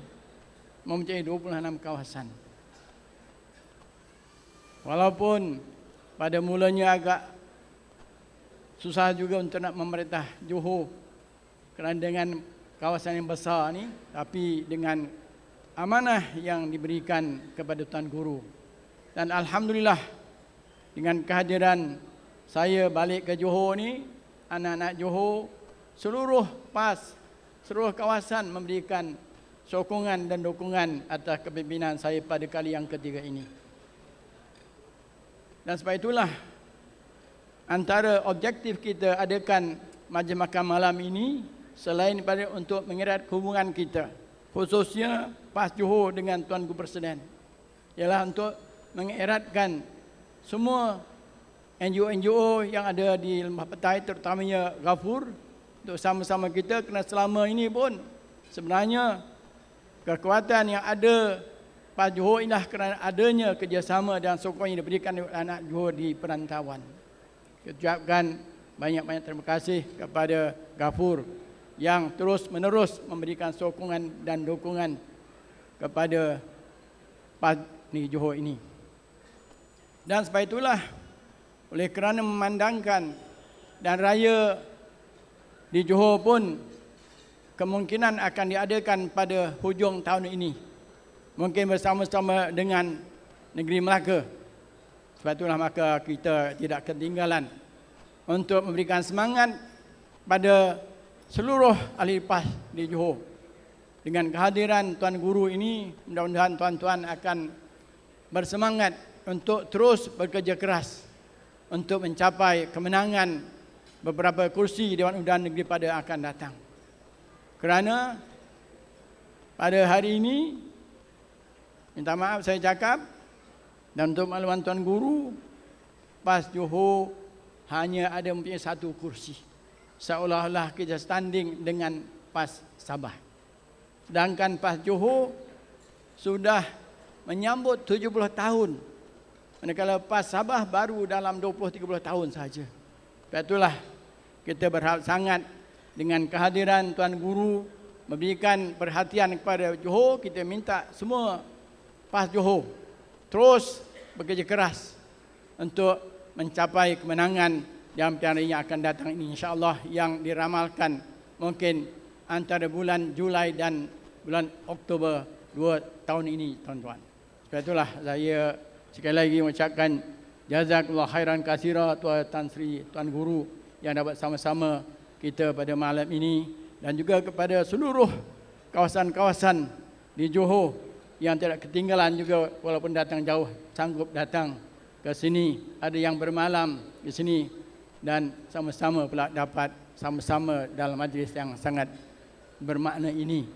mempunyai 26 kawasan. Walaupun pada mulanya agak susah juga untuk nak memerintah Johor kerana dengan kawasan yang besar ni, tapi dengan amanah yang diberikan kepada Tuan Guru. Dan Alhamdulillah, dengan kehadiran saya balik ke Johor ni, anak-anak Johor, seluruh PAS, seluruh kawasan memberikan sokongan dan dukungan atas kepimpinan saya pada kali yang ketiga ini. Dan sebab itulah antara objektif kita adakan majlis makan malam ini, selain daripada untuk mengerat hubungan kita, khususnya PAS Johor dengan Tuan Guru Presiden, ialah untuk mengeratkan semua NGO-NGO yang ada di Lembah Petai, terutamanya Ghafur, untuk sama-sama kita. Kerana selama ini pun sebenarnya kekuatan yang ada PAS Johor inilah kerana adanya kerjasama dan sokongan yang diberikan oleh anak Johor di perantauan. Kita ucapkan banyak-banyak terima kasih kepada Ghafur yang terus-menerus memberikan sokongan dan dukungan kepada PAS Johor ini. Dan sebab itulah, oleh kerana memandangkan dan raya di Johor pun kemungkinan akan diadakan pada hujung tahun ini, mungkin bersama-sama dengan negeri Melaka. Sebab itulah maka kita tidak ketinggalan untuk memberikan semangat pada seluruh ahli PAS di Johor. Dengan kehadiran Tuan Guru ini, mudah-mudahan tuan-tuan akan bersemangat untuk terus bekerja keras untuk mencapai kemenangan beberapa kursi Dewan Undangan Negeri pada akan datang. Kerana pada hari ini, minta maaf saya cakap, dan untuk makluman Tuan Guru, PAS Johor hanya ada mempunyai 1 kursi. Seolah-olah kita standing dengan PAS Sabah. Sedangkan PAS Johor sudah menyambut 70 tahun. Manakala PAS Sabah baru dalam 20-30 tahun saja. Sebab itulah kita berharap sangat dengan kehadiran Tuan Guru memberikan perhatian kepada Johor. Kita minta semua PAS Johor terus bekerja keras untuk mencapai kemenangan dalam perang yang akan datang ini, insya-Allah, yang diramalkan mungkin antara bulan Julai dan bulan Oktober 2 tahun ini, tuan-tuan. Sebab itulah saya sekali lagi mengucapkan jazakallah khairan katsira Tuan Tan Sri, Tuan Guru yang dapat sama-sama kita pada malam ini, dan juga kepada seluruh kawasan-kawasan di Johor yang tidak ketinggalan juga, walaupun datang jauh sanggup datang ke sini, ada yang bermalam di sini dan sama-sama pula dapat sama-sama dalam majlis yang sangat bermakna ini,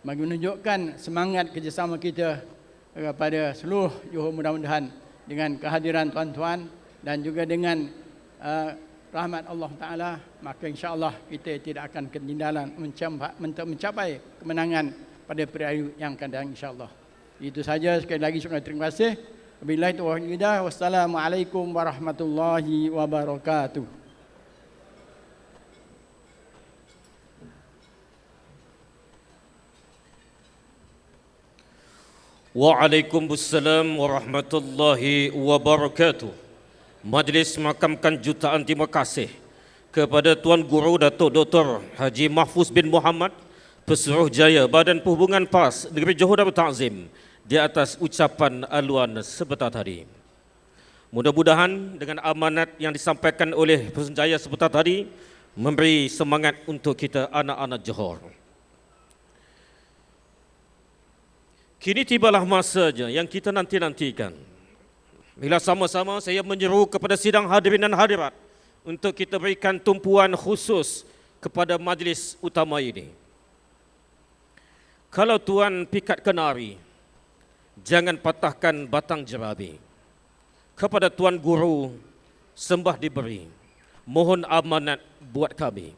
bagi menunjukkan semangat kerjasama kita kepada seluruh Johor. Mudah-mudahan dengan kehadiran tuan-tuan dan juga dengan rahmat Allah Ta'ala, maka insya-Allah kita tidak akan ketinggalan mencapai kemenangan pada periode yang akan datang, insya-Allah. Itu saja, sekali lagi terima kasih. Wabillahi taufiq. Wassalamualaikum warahmatullahi wabarakatuh. Waalaikumsalam warahmatullahi wabarakatuh. Majlis mengakamkan jutaan terima kasih kepada Tuan Guru Datuk Dr. Haji Mahfuz bin Muhammad, Pesuruhjaya Badan Perhubungan PAS Negeri Johor Darul Ta'zim, di atas ucapan aluan sebentar tadi. Mudah-mudahan dengan amanat yang disampaikan oleh Pesuruhjaya sebentar tadi memberi semangat untuk kita anak-anak Johor. Kini tibalah masanya yang kita nanti-nantikan, bila sama-sama saya menyeru kepada sidang hadirin dan hadirat untuk kita berikan tumpuan khusus kepada majlis utama ini. Kalau tuan pikat kenari, jangan patahkan batang jerabi. Kepada Tuan Guru, sembah diberi, mohon amanat buat kami.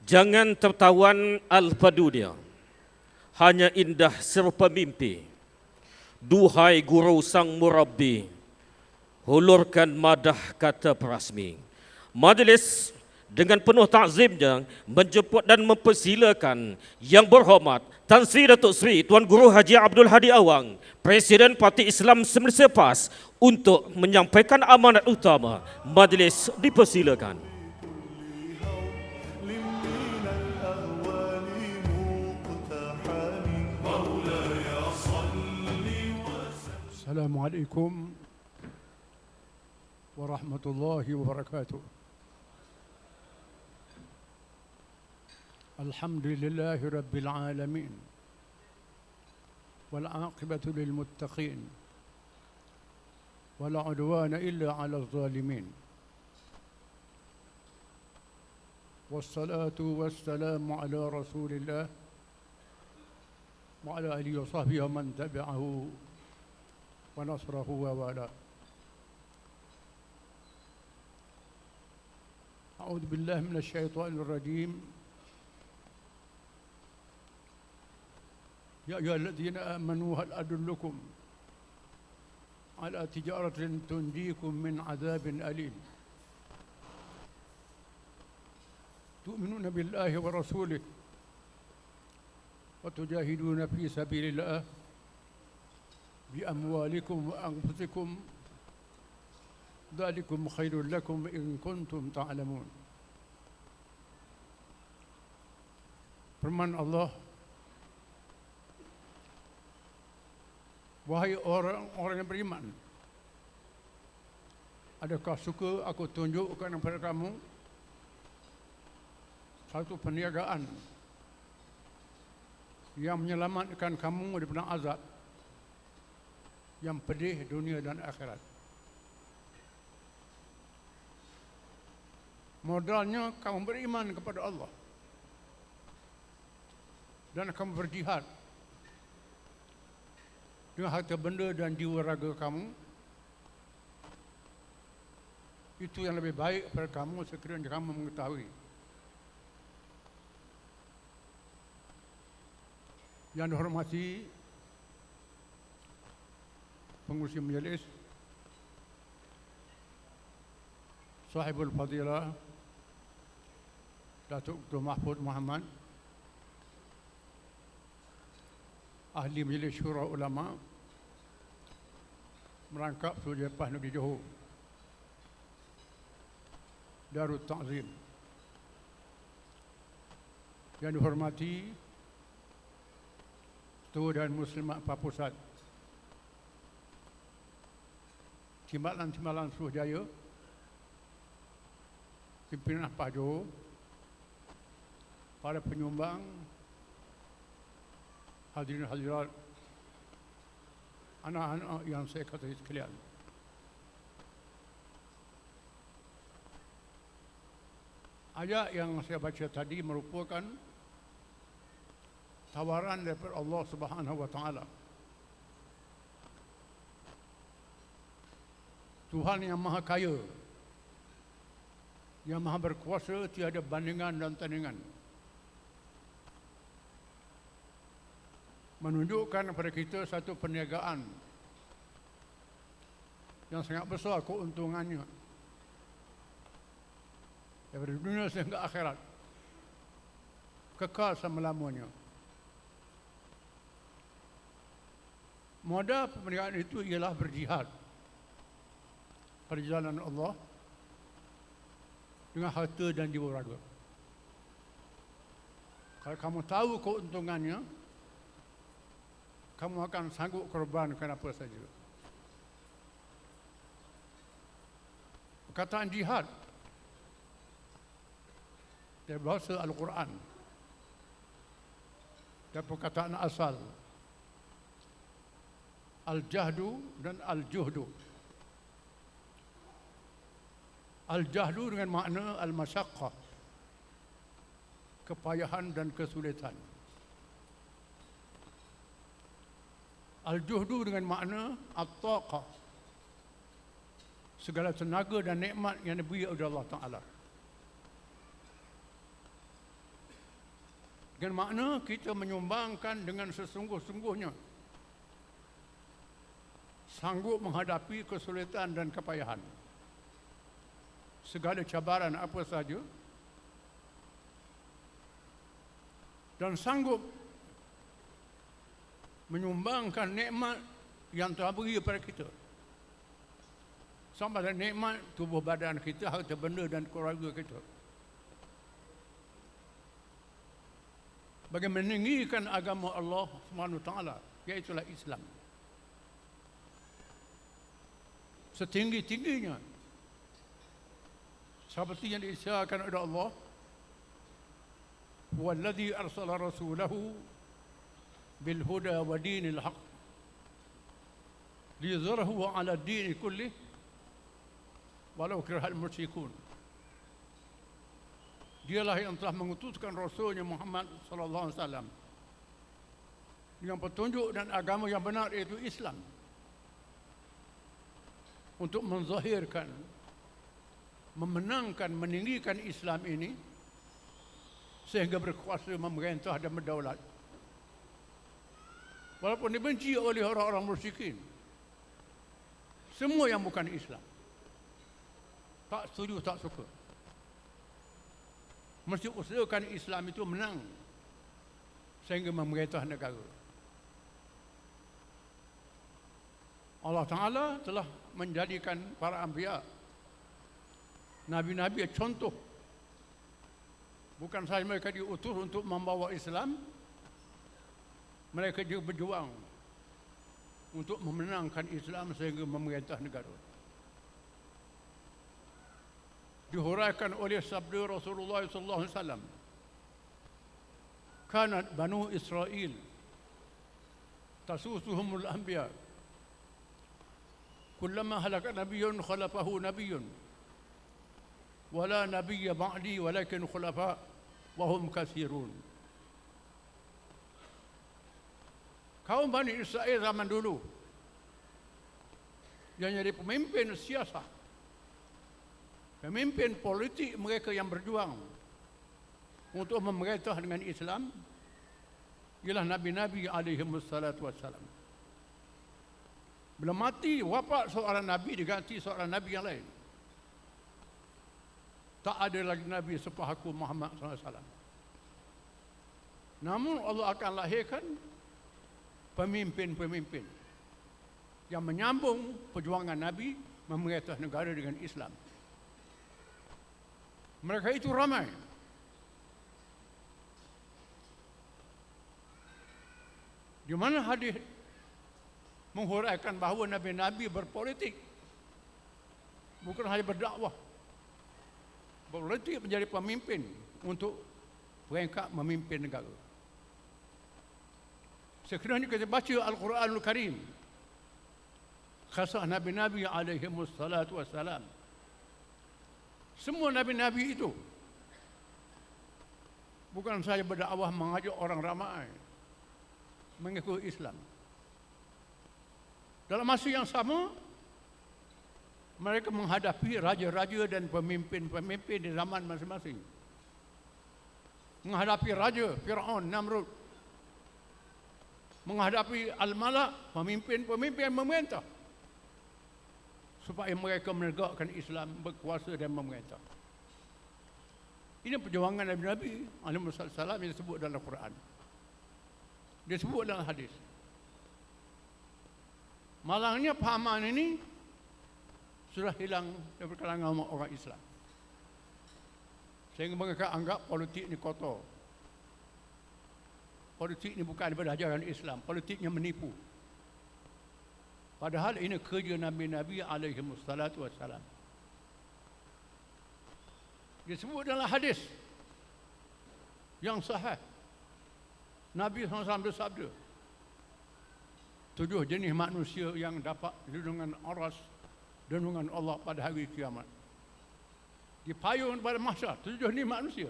Jangan tertawan al-padunia, hanya indah serupa mimpi. Duhai Guru Sang Murabbi, hulurkan madah kata perasmi. Majlis dengan penuh takzimnya menjemput dan mempersilakan Yang Berhormat Tan Sri Datuk Sri Tuan Guru Haji Abdul Hadi Awang, Presiden Parti Islam Malaysia PAS, untuk menyampaikan amanat utama. Majlis dipersilakan. Assalamualaikum warahmatullahi wabarakatuh. Alhamdulillahi rabbil alamin, wal aqibatu lil muttaqin, wala udwana illa ala zalimin. Wassalatu wassalamu ala rasulillah wa ala alihi wa sahbihi wa man tabi'ahu wa nasrahu wa wala. A'udzu billahi minasy syaithanir rajim. Ya ayyuhalladzina amanu hal adullukum ala tijaratin tunjikum min adzabin alim. Tu'minuna billahi wa rasulih wa tujahiduna fi sabilillah bi amwalikum wa anfusikum. Dzalikum khairul lakum in kuntum ta'lamun. Firman Allah, wahai orang-orang yang beriman, adakah suka aku tunjukkan kepada kamu satu perniagaan yang menyelamatkan kamu daripada azab yang pedih dunia dan akhirat. Modalnya kamu beriman kepada Allah dan kamu berjihad dengan harta benda dan jiwa raga kamu. Itu yang lebih baik pada kamu sekiranya kamu mengetahui. Yang dihormati pengurusi majlis, Sahibul Fadilah Datuk Dr. Mahfuz Muhammad, Ahli Majlis Syura Ulama, merangkap Suruh Lepas Negeri Johor, Darut Ta'zim. Yang dihormati Ketua dan Muslimat Papusat, Timbalan-timbalan Suruhjaya, pimpinan Pah Johor, para penyumbang, hadirin hadirat, anak-anak yang saya katakan sekalian. Ayat yang saya baca tadi merupakan tawaran daripada Allah Subhanahu wa taala. Tuhan yang Maha Kaya, yang Maha Berkuasa, tiada bandingan dan tandingan, menunjukkan kepada kita satu perniagaan yang sangat besar keuntungannya daripada dunia sehingga akhirat, kekal selama-lamanya. Modal perniagaan itu ialah berjihad pada jalan Allah dengan harta dan jiwa raga. Kalau kamu tahu keuntungannya, kamu akan sanggup korbankan apa saja. Perkataan jihad dari bahasa Al-Quran, dari perkataan asal al-jahdu dan al-juhdu. Al-jahdu dengan makna al-masyaqqah, kepayahan dan kesulitan. Al-juhdu dengan makna at-taqah, segala tenaga dan nikmat yang diberi oleh Allah Ta'ala. Dengan makna kita menyumbangkan dengan sesungguh-sungguhnya, sanggup menghadapi kesulitan dan kepayahan, segala cabaran apa saja, dan sanggup menyumbangkan nikmat yang telah beri kepada kita, sama ada nikmat tubuh badan kita, harta benda dan keluarga kita, bagi meninggikan agama Allah Subhanahu wa taala, iaitu Islam, setinggi-tingginya, seperti yang diisyaratkan oleh Allah, "Wallazi arsala rasulahu bil huda wa dinil haq liyuzhirahu 'ala ad-din kullih walau karihal musyrikun." Dialah yang telah mengutuskan Rasulnya Muhammad sallallahu alaihi wasallam dengan petunjuk dan agama yang benar, iaitu Islam, untuk menzahirkan, memenangkan, meninggikan Islam ini sehingga berkuasa, memerintah dan berdaulat. Walaupun dibenci oleh orang-orang musyrikin, semua yang bukan Islam, tak setuju, tak suka, mesti usahakan Islam itu menang sehingga memerintah negara. Allah Ta'ala telah menjadikan para anbiya, nabi-nabi contoh. Bukan sahaja mereka diutus untuk membawa Islam, mereka juga berjuang untuk memenangkan Islam sehingga memerintah negara. Dihuraikan oleh sabda Rasulullah sallallahu alaihi wasallam, "Kanat Banu Israel tasusuhumul anbiya, kullama halaka nabiyyun khalafahu nabiyyun, wala nabiyya ba'di walakin khulafa wa hum katsirun." Kaum Bani Israel zaman dulu yang jadi pemimpin siasat, pemimpin politik mereka yang berjuang untuk memerintah dengan Islam ialah Nabi-Nabi alaihimussalatu wassalam. Bila mati, wafat seorang Nabi, diganti seorang Nabi yang lain. Tak ada lagi Nabi sepahaku Muhammad SAW. Namun Allah akan lahirkan pemimpin-pemimpin yang menyambung perjuangan Nabi memerintah negara dengan Islam. Mereka itu ramai. Di mana hadis menghuraikan bahawa Nabi-Nabi berpolitik, bukan hanya berdakwah. Berpolitik menjadi pemimpin untuk peringkat memimpin negara. Sekiranya kita baca Al-Quranul Karim, kisah Nabi-Nabi alaihimus salatu wassalam, semua Nabi-Nabi itu bukan saja berdakwah mengajak orang ramai mengikut Islam. Dalam masa yang sama, mereka menghadapi raja-raja dan pemimpin-pemimpin di zaman masing-masing. Menghadapi raja Fir'aun, Namrud. Menghadapi Al-Malak, pemimpin-pemimpin yang memerintah. Supaya mereka menegakkan Islam, berkuasa dan memerintah. Ini perjuangan Nabi-Nabi alaihi wasallam yang disebut dalam Al-Quran. Disebut dalam hadis. Malangnya pahaman ini sudah hilang dari kalangan orang Islam. Sehingga mereka anggap politik ini kotor. Politik ini bukan daripada ajaran Islam. Politiknya menipu. Padahal ini kerja Nabi-Nabi alaihi wassalatu wassalam. Disebut dalam hadis yang sahih. Nabi SAW bersabda, 7 jenis manusia yang dapat lindungan aras, lindungan Allah pada hari kiamat. Di payung pada mahsyar, 7 jenis manusia.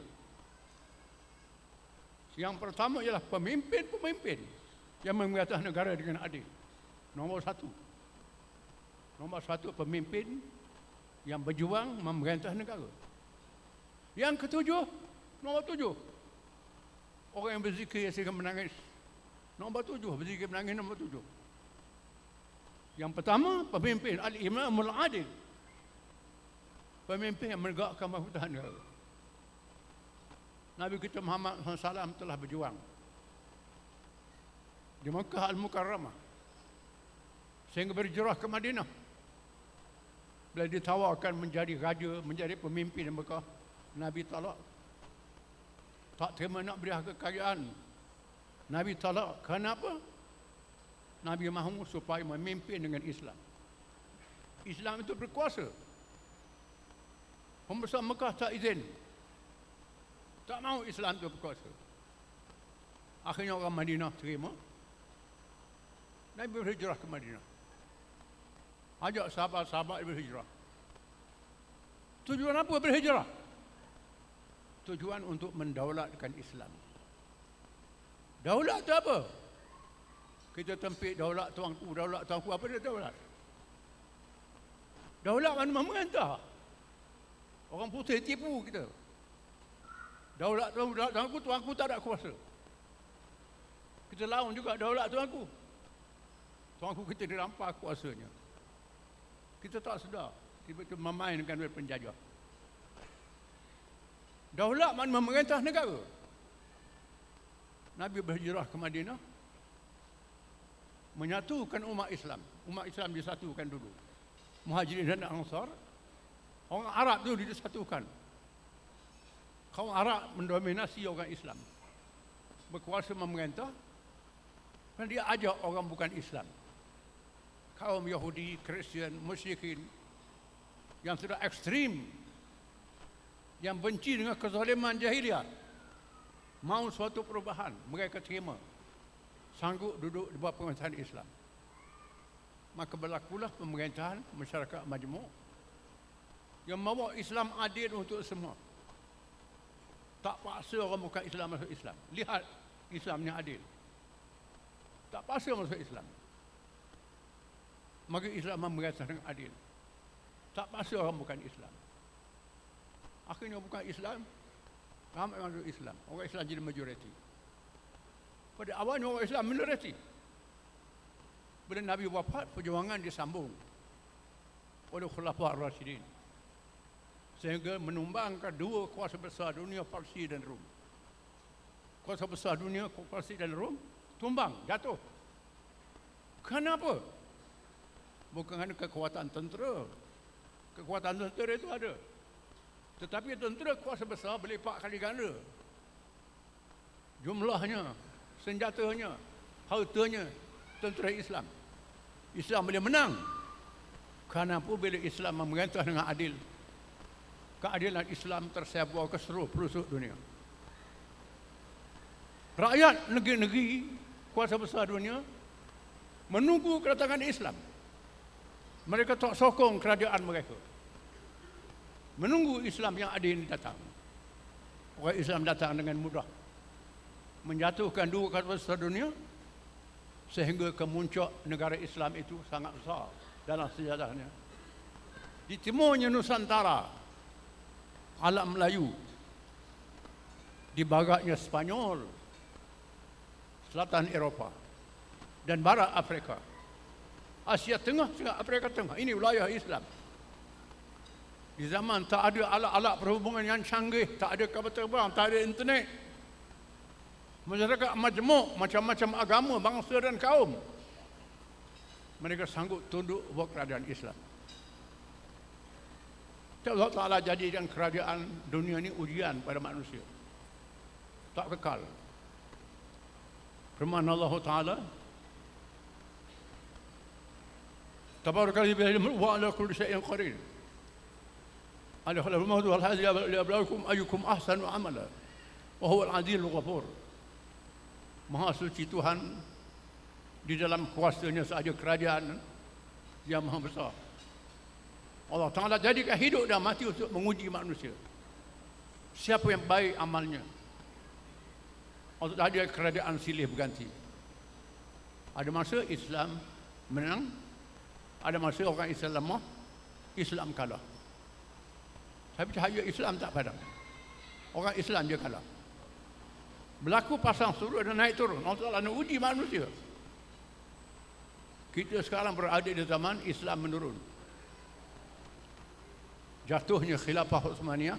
Yang pertama ialah pemimpin-pemimpin yang memerintah negara dengan adil. Nombor 1. Nombor 1 pemimpin yang berjuang memerintah negara. Yang ketujuh, nombor 7. Orang yang berzikir asyik menangis. Nombor 7, berzikir menangis nombor 7. Yang pertama, pemimpin al-imamul adil. Pemimpin yang menegakkan pemerintahan negara. Nabi kita Muhammad SAW telah berjuang di Makkah Al-Mukarramah sehingga berhijrah ke Madinah. Bila ditawarkan menjadi raja, menjadi pemimpin di Makkah, Nabi tolak. Tak terima nak beri kekayaan. Nabi tolak. Kenapa? Nabi mahu supaya memimpin dengan Islam. Islam itu berkuasa. Pembesar Mekah tak izin. Tak mahu Islam itu berkuasa. Akhirnya orang Madinah terima. Nabi berhijrah ke Madinah. Ajak sahabat-sahabat berhijrah. Tujuan apa berhijrah? Tujuan untuk mendaulatkan Islam. Daulat itu apa? Kita tempik daulat tuanku, apa dia daulat? Daulat mana memerintah. Orang putih tipu kita. Daulat tuanku tak ada kuasa. Kita lawan juga daulat tuanku. Tuanku kita dirampas kuasanya. Kita tak sedar. Tiba-tiba memainkan oleh penjajah. Daulat mana memerintah negara. Nabi berhijrah ke Madinah, menyatukan umat Islam. Umat Islam disatukan dulu. Muhajirin dan Ansar, orang Arab itu disatukan. Kaum Arab mendominasi orang Islam. Berkuasa memerintah, dan dia ajak orang bukan Islam. Kaum Yahudi, Kristian, musyrikin yang sudah ekstrim, yang benci dengan kezaliman jahiliah, mau suatu perubahan, mereka terima, sanggup duduk di bawah pemerintahan Islam. Maka berlakulah pemerintahan masyarakat majmuk yang membawa Islam adil untuk semua. Tak paksa orang bukan Islam masuk Islam. Lihat Islamnya adil. Tak paksa masuk Islam. Maka Islam memerintah dengan adil. Tak paksa orang bukan Islam. Akhirnya bukan Islam, ramai orang masuk Islam. Orang Islam jadi majoriti. Pada awalnya orang Islam minoriti. Bila Nabi wafat, perjuangan disambung oleh Khulafa Ar-Rasyidin. Sehingga menumbangkan dua kuasa besar dunia, Parsi dan Rom. Kuasa besar dunia, Parsi dan Rom, tumbang, jatuh. Kenapa? Bukan kerana kekuatan tentera. Kekuatan tentera itu ada. Tetapi tentera kuasa besar berlipat kali ganda. Jumlahnya, senjatanya, hartanya tentera Islam. Islam boleh menang. Kenapa bila Islam memerintah dengan adil? Keadilan Islam tersebar ke seluruh pelosok dunia. Rakyat negeri-negeri kuasa besar dunia menunggu kedatangan Islam. Mereka tak sokong kerajaan mereka. Menunggu Islam yang adil datang. Orang Islam datang dengan mudah. Menjatuhkan dua kuasa besar dunia sehingga kemuncak negara Islam itu sangat besar dalam sejarahnya. Di timurnya Nusantara, alam Melayu. Di baratnya Spanyol, selatan Eropah dan barat Afrika. Asia Tengah juga Afrika Tengah. Ini wilayah Islam. Di zaman tak ada alat-alat perhubungan yang canggih, tak ada kapal terbang, tak ada internet. Masyarakat majmuk, macam-macam agama, bangsa dan kaum. Mereka sanggup tunduk buat kerajaan Islam. Allah Ta'ala jadikan kerajaan dunia ini ujian pada manusia. Tak kekal. Firman Allah Ta'ala, Tabarakal biyadihil wa ala kulli syai'in qadir. Ala khalaqal mauta wal hayata liyabluwakum ayyukum ahsanu amala. Wa huwal adilul ghafur. Maha suci Tuhan di dalam kuasanya sahaja kerajaan yang maha besar. Allah Ta'ala jadikan hidup dan mati untuk menguji manusia. Siapa yang baik amalnya. Allah ada kerajaan silih berganti. Ada masa Islam menang, ada masa orang Islam lemah, Islam kalah. Tapi cahaya Islam tak padam. Orang Islam dia kalah. Berlaku pasang surut dan naik turun. Allah Ta'ala nak uji manusia. Kita sekarang berada di zaman Islam menurun. Jatuhnya khilafah Uthmaniyah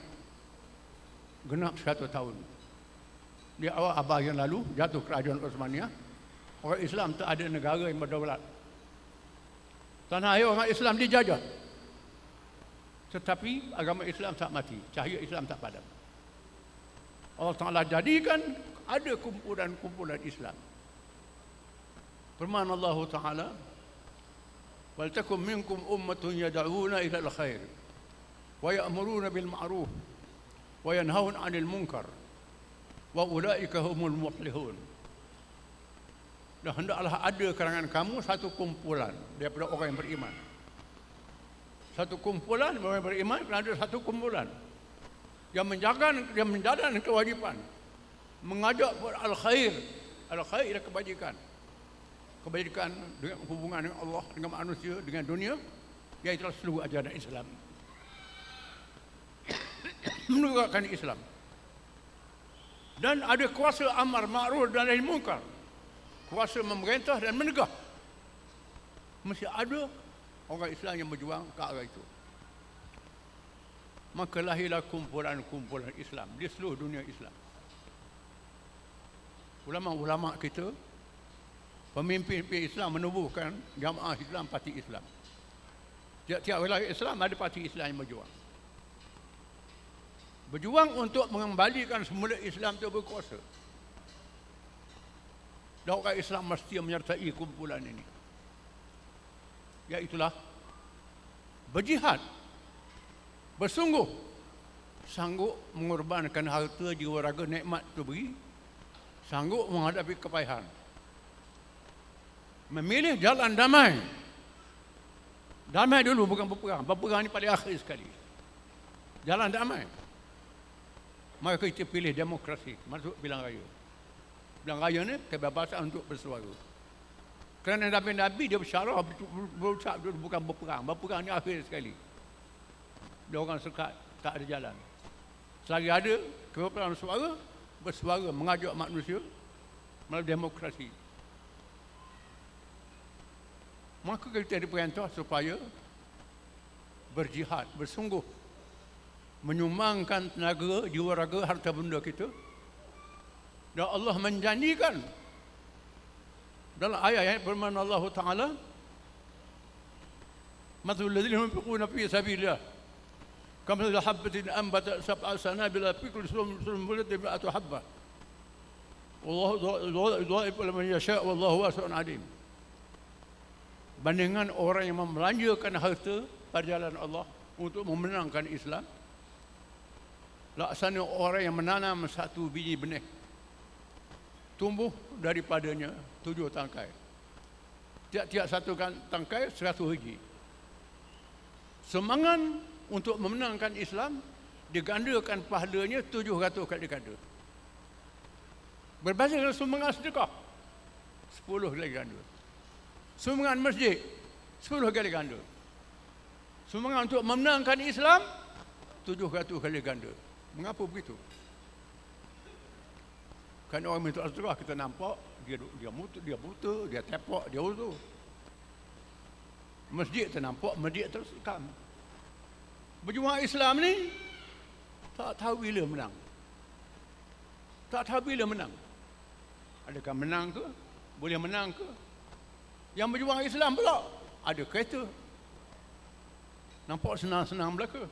genap 1 tahun. Di awal abad yang lalu jatuh kerajaan Uthmaniyah. Orang Islam tak ada negara yang berdaulat. Tanah air orang Islam dijajah. Tetapi agama Islam tak mati. Cahaya Islam tak padam. Allah Ta'ala jadikan ada kumpulan-kumpulan Islam. Firman Allah Ta'ala, wal takum minkum ummatun yad'una ila al-khair wa ya'muruna bil ma'ruf wa yanhauna 'anil munkar wa ulaika humul muflihun. Dan hendaklah ada kalangan kamu satu kumpulan daripada orang yang beriman. Satu kumpulan orang yang beriman, ada satu kumpulan yang menjalankan kewajipan, mengajak al-khair. Al-khair adalah kebajikan. Kebajikan dengan hubungan dengan Allah, dengan manusia, dengan dunia, iaitu seluruh ajaran Islam. Menegakkan Islam. Dan ada kuasa amar ma'ruf dan nahi munkar. Kuasa memerintah dan menegah. Mesti ada orang Islam yang berjuang ke arah itu. Maka lahirlah kumpulan-kumpulan Islam di seluruh dunia Islam. Ulama-ulama kita, pemimpin Islam menubuhkan jamaah Islam, parti Islam. Tiap-tiap wilayah Islam ada parti Islam yang berjuang. Berjuang untuk mengembalikan semula Islam itu berkuasa. Dan orang Islam mesti menyertai kumpulan ini. Iaitulah berjihad, bersungguh, sanggup mengorbankan harta, jiwa, raga, nikmat itu beri, sanggup menghadapi kepayahan, memilih jalan damai. Damai dulu, bukan berperang. Berperang ini paling akhir sekali. Jalan damai. Maka kita pilih demokrasi, masuk pilihan raya. Pilihan raya ni kebebasan untuk bersuara. Kerana Nabi-Nabi dia bersyarah, berucap bukan berperang. Berperang ni akhir sekali. Dia orang sekat, tak ada jalan. Selagi ada kebebasan suara, bersuara, mengajak manusia melalui demokrasi. Maka kita diperintah supaya berjihad, bersungguh, menyumbangkan tenaga, jiwa, raga, harta benda kita. Dan Allah menjanjikan dalam ayat firman Allah Ta'ala, مثل الذين ينفقون في سبيل الله كمثل حبة أنبت 7 سنابل في كل سنبلة 100 حبة والله يضاعف liman yasha wallahu wasi'un alim. Bandingan orang yang membelanjakan harta pada jalan Allah untuk memenangkan Islam, laksana orang yang menanam 1 biji benih, tumbuh daripadanya 7 tangkai. Tiap-tiap satu tangkai 100 biji. Semangat untuk memenangkan Islam digandakan pahalanya 700 kali ganda. Berbanding dengan sumbangan sedekah 10 kali ganda. Sumbangan masjid 10 kali ganda. Sumbangan untuk memenangkan Islam 700 kali ganda. Mengapa begitu? Kan orang minta sedekah kita nampak dia buta, dia tepak, dia uzur. Masjid ternampak, masjid tersekam. Berjuang Islam ni tak tahu bila menang. Tak tahu bila menang. Adakah menang ke? Boleh menang ke? Yang berjuang Islam pula ada kereta. Nampak senang-senang belaka.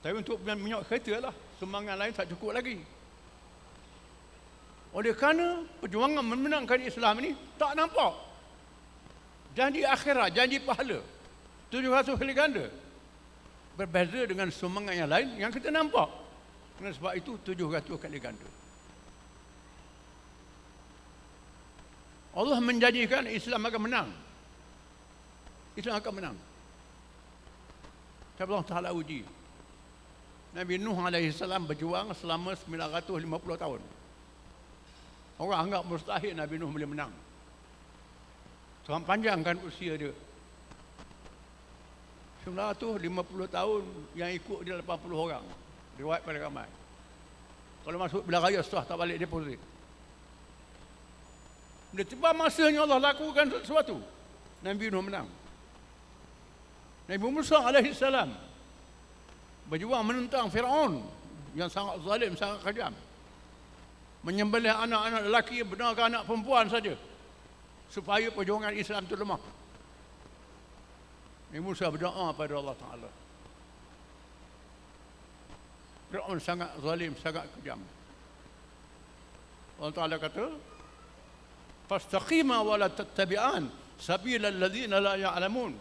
Tapi untuk minyak kereta lah, sumbangan lain tak cukup lagi. Oleh kerana perjuangan memenangkan Islam ini tak nampak. Janji akhirat, janji pahala 700 kali ganda. Berbeza dengan sumbangan yang lain yang kita nampak. Kerana sebab itu 700 kali ganda. Allah menjanjikan Islam akan menang. Islam akan menang. Tapi Allah Ta'ala uji. Nabi Nuh AS berjuang selama 950 tahun. Orang anggap mustahil Nabi Nuh boleh menang. Tuhan panjangkan usia dia. 950 tahun, yang ikut dia 80 orang. Riwayat pada ramai. Kalau masuk bila raya sah tak balik deposit. Dia tiba masanya Allah lakukan sesuatu. Nabi Nuh menang. Nabi Musa AS berjuang menentang Firaun yang sangat zalim, sangat kejam. Menyembelih anak-anak lelaki, benarkan anak perempuan saja supaya perjuangan Islam itu lemah. Nabi Musa berdoa pada Allah Ta'ala. Firaun sangat zalim, sangat kejam. Allah Ta'ala kata, fastaqima wa la tattabi'an sabila alladhina la ya'lamun.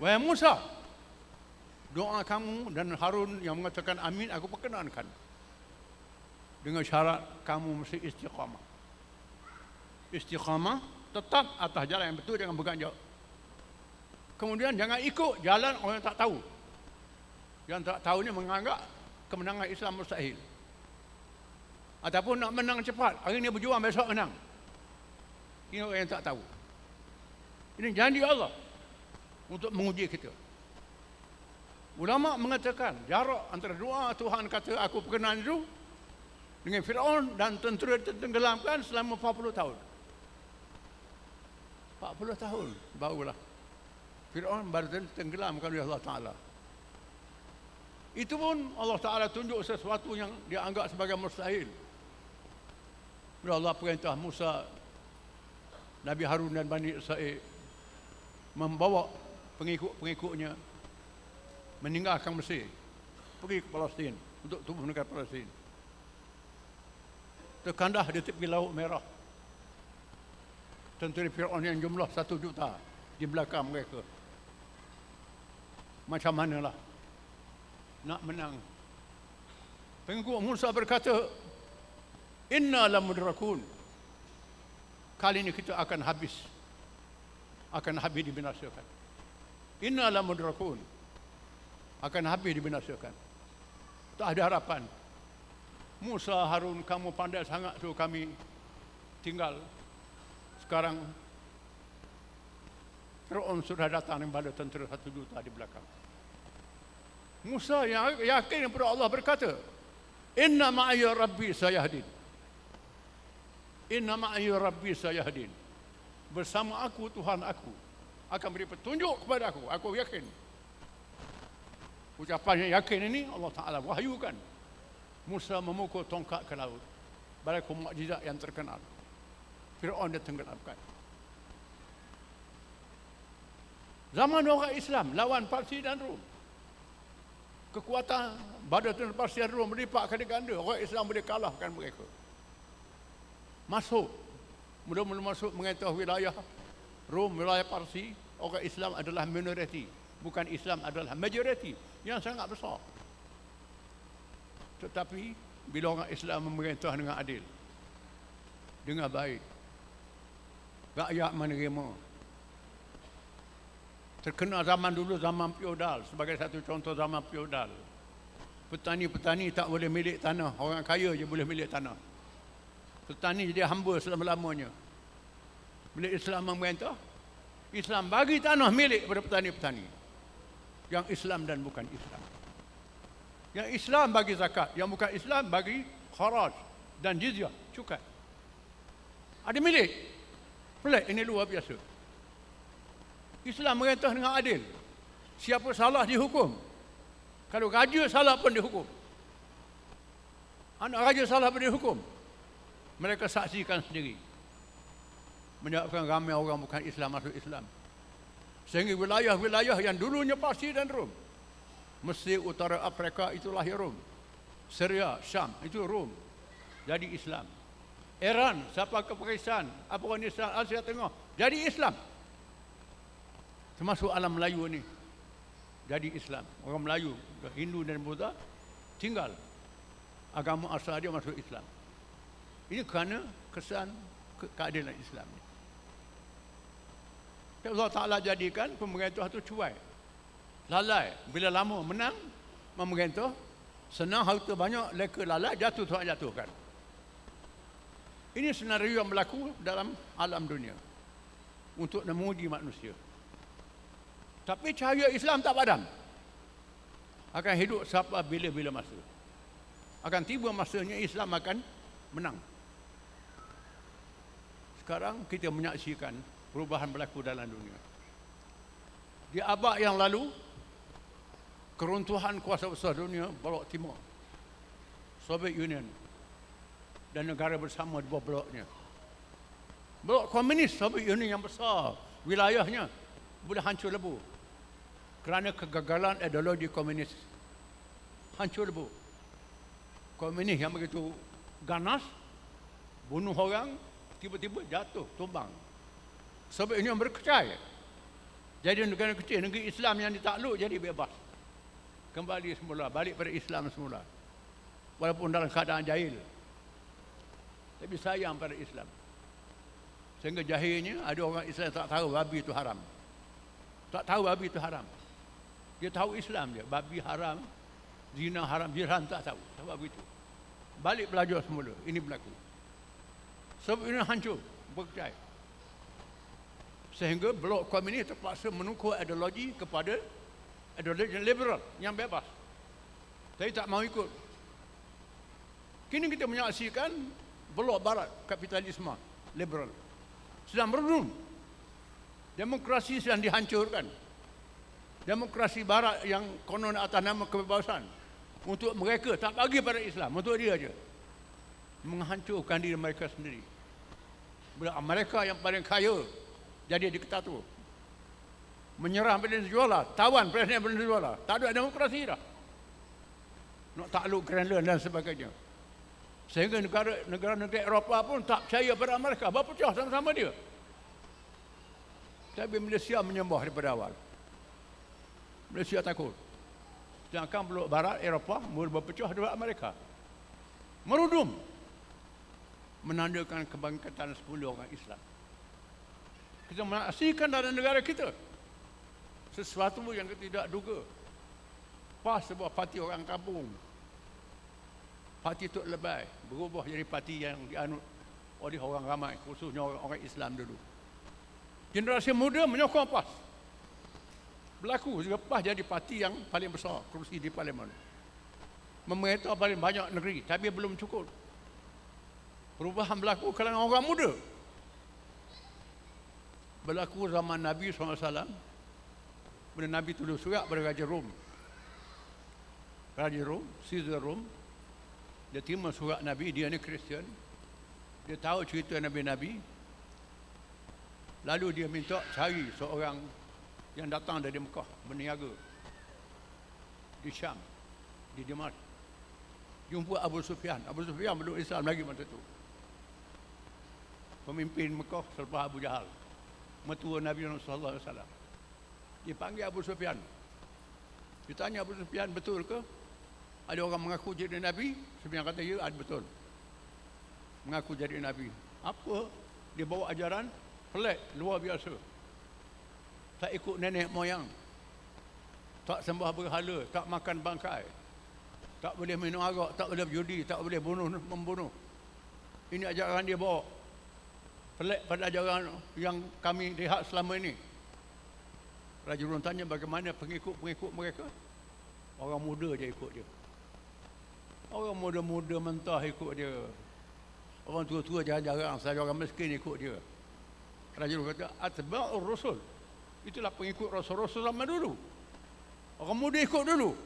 Wahai Musa, doa kamu dan Harun yang mengatakan amin aku perkenankan. Dengan syarat kamu mesti istiqamah. Istiqamah, tetap atas jalan yang betul, jangan berganjak. Kemudian jangan ikut jalan orang yang tak tahu. Yang tak tahu ni menganggap kemenangan Islam mustahil. Ataupun nak menang cepat, hari ni berjuang besok menang. Ini orang yang tak tahu. Ini janji Allah untuk menguji kita. Ulama mengatakan jarak antara doa Tuhan kata aku perkenan itu dengan Firaun dan tentera ditenggelamkan selama 40 tahun. 40 tahun barulah Firaun baru ditenggelamkan oleh Allah Ta'ala. Itu pun Allah Ta'ala tunjuk sesuatu yang dia anggap sebagai mustahil. Bila Allah perintah Musa, Nabi Harun dan Bani Israel membawa pengikut-pengikutnya meninggalkan Mesir, pergi ke Palestin untuk tubuh negara Palestin. Terkandah di tepi Laut Merah. Tentera Firaun yang jumlah 1 juta di belakang mereka. Macam manalah nak menang. Pengikut Musa berkata, inna lamudrakun. Kali ini kita akan habis. Akan habis dibinasakan. Inna lamudrakun. Akan habis dibinasakan. Tak ada harapan. Musa, Harun, kamu pandai sangat suruh kami tinggal. Sekarang Firaun sudah datang dengan bala tentera 1 juta di belakang. Musa yang yakin kepada Allah berkata, inna ma'aya rabbi sayahdin. Inna ma'aya rabbi sayahdin. Bersama aku Tuhan aku akan beri petunjuk kepada aku. Aku yakin. Ucapan yang yakin ini Allah Ta'ala wahyukan. Musa memukul tongkat ke laut. Berlaku mukjizat yang terkenal. Firaun ditenggelamkan. Zaman orang Islam lawan Parsi dan Rom. Kekuatan Badatul Parsi dan Rom berlipat kali ganda. Orang Islam boleh kalahkan mereka. Masuk. Mula-mula masuk mengentas wilayah Rom, wilayah Parsi. Orang Islam adalah minoriti. Bukan Islam adalah majoriti yang sangat besar. Tetapi bila orang Islam memerintah dengan adil, dengan baik, rakyat menerima. Terkenal zaman dulu, zaman feodal, sebagai satu contoh zaman feodal. Petani-petani tak boleh milik tanah, orang kaya je boleh milik tanah. Petani jadi hamba selama-lamanya. Bila Islam memerintah, Islam bagi tanah milik kepada petani-petani. Yang Islam dan bukan Islam. Yang Islam bagi zakat, yang bukan Islam bagi kharaj dan jizyah, cukai. Ada milik. Pelik, ini luar biasa. Islam merintah dengan adil. Siapa salah dihukum. Kalau raja salah pun dihukum. Anak raja salah pun dihukum. Mereka saksikan sendiri. Menyebabkan ramai orang bukan Islam masuk Islam. Sehingga wilayah-wilayah yang dulunya Parsi dan Rom. Mesir, Utara Afrika itu lahir Rom. Syria, Syam itu Rom. Jadi Islam. Iran, siapa Pakistan, Afghanistan, Asia Tengah jadi Islam. Termasuk alam Melayu ni jadi Islam. Orang Melayu, Hindu dan Buddha tinggal. Agama asal dia masuk Islam. Ini kerana kesan keadilan Islam ni. Allah Ta'ala jadikan pemerintah tu cuai, lalai. Bila lama menang memerintah, senang harta banyak, leka lalai, jatuh Tuhan jatuhkan. Ini senario yang berlaku dalam alam dunia untuk menguji manusia. Tapi cahaya Islam tak padam. Akan hidup sampai bila-bila masa. Akan tiba masanya Islam akan menang. Sekarang kita menyaksikan perubahan berlaku dalam dunia. Di abad yang lalu, keruntuhan kuasa besar dunia blok timur, Soviet Union dan negara bersama di bawah bloknya. Blok komunis Soviet Union yang besar, wilayahnya boleh hancur lebur kerana kegagalan ideologi komunis. Hancur lebur. Komunis yang begitu ganas, bunuh orang, tiba-tiba jatuh, tumbang. Soviet Union berkecai. Jadi negara kecil, negeri Islam yang ditakluk jadi bebas. Kembali semula, balik pada Islam semula. Walaupun dalam keadaan jahil. Tapi sayang pada Islam. Sehingga jahilnya ada orang Islam tak tahu babi itu haram. Tak tahu babi itu haram. Dia tahu Islam je, babi haram, zina haram, jiran tak tahu. Sebab itu. Balik belajar semula, ini berlaku. Sebab ini hancur, berkecai. Sehingga blok komunis terpaksa menukar ideologi kepada ideologi liberal yang bebas. Tapi tak mau ikut. Kini kita menyaksikan blok barat kapitalisme liberal sedang merenung. Demokrasi sedang dihancurkan. Demokrasi barat yang konon atas nama kebebasan untuk mereka tak bagi pada Islam, untuk dia aja. Menghancurkan diri mereka sendiri. Bila mereka yang paling kaya jadi diktator. Menyerang Venezuela, tawan Presiden Venezuela. Tak ada demokrasi dah. Nak takluk Greenland dan sebagainya. Sehingga negara-negara Eropah pun tak percaya pada Amerika. Berpecah sama-sama dia. Tapi Malaysia menyembah daripada awal. Malaysia takut. Sedangkan blok barat Eropah mula berpecah daripada Amerika. Merudum. Menandakan kebangkitan 10 orang Islam. Kita menyaksikan dalam negara kita sesuatu yang kita tidak duga. Pas sebuah parti orang kampung, parti Tok Lebay berubah jadi parti yang dianut oleh orang ramai, khususnya orang Islam dulu. Generasi muda menyokong PAS. Berlaku juga PAS jadi parti yang paling besar kerusi di parlimen. Memerintah paling banyak negeri, tapi belum cukup. Perubahan berlaku kalangan orang muda. Berlaku zaman Nabi SAW. Bila Nabi tulis surat pada Raja Rom. Raja Rom, Caesar Rom. Dia terima surat Nabi, dia ni Kristian. Dia tahu cerita Nabi-Nabi. Lalu dia minta cari seorang yang datang dari Mekah berniaga di Syam, di Damas. Jumpa Abu Sufyan. Abu Sufyan belum Islam lagi masa itu. Pemimpin Mekah selepas Abu Jahal. Mertua Nabi sallallahu alaihi wasallam. Dipanggil Abu Sufyan. Ditanya Abu Sufyan, betul ke ada orang mengaku jadi Nabi? Sufyan kata ya, ada betul. Mengaku jadi Nabi. Apa? Dia bawa ajaran pelik, luar biasa. Tak ikut nenek moyang. Tak sembah berhala, tak makan bangkai. Tak boleh minum arak, tak boleh berjudi, tak boleh membunuh. Ini ajaran dia bawa. Pelik pada ajaran yang kami lihat selama ini. Raja Rum tanya bagaimana pengikut-pengikut mereka. Orang muda je ikut dia. Orang muda-muda mentah ikut dia. Orang tua-tua jarang-jarang saja orang miskin ikut dia. Raja Rum kata, atba'ur rasul. Itulah pengikut rasul-rasul zaman dulu. Orang muda ikut dulu.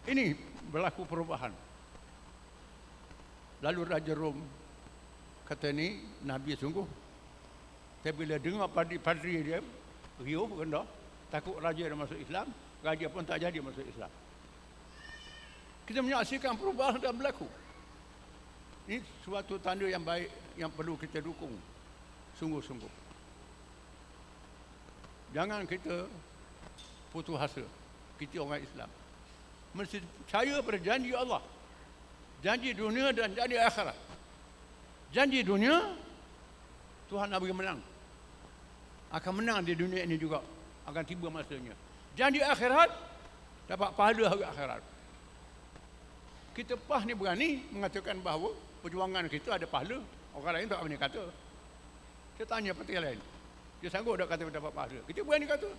Ini berlaku perubahan. Lalu Raja Rom kata ni Nabi sungguh. Tapi bila dengar padri dia riuh rendah, takut raja dah masuk Islam, raja pun tak jadi masuk Islam. Kita menyaksikan perubahan yang berlaku. Ini suatu tanda yang baik yang perlu kita dukung sungguh-sungguh. Jangan kita putus asa. Kita orang Islam mesti percaya pada janji Allah, janji dunia dan janji akhirat. Janji dunia, Tuhan nak bagi menang, akan menang di dunia ini juga, akan tiba masanya. Janji akhirat, dapat pahala hari akhirat. Kita PAS ni berani mengatakan bahawa perjuangan kita ada pahala. Orang lain tak berani kata. Saya tanya parti lain, dia sanggup tak kata dapat pahala? Kita berani kata,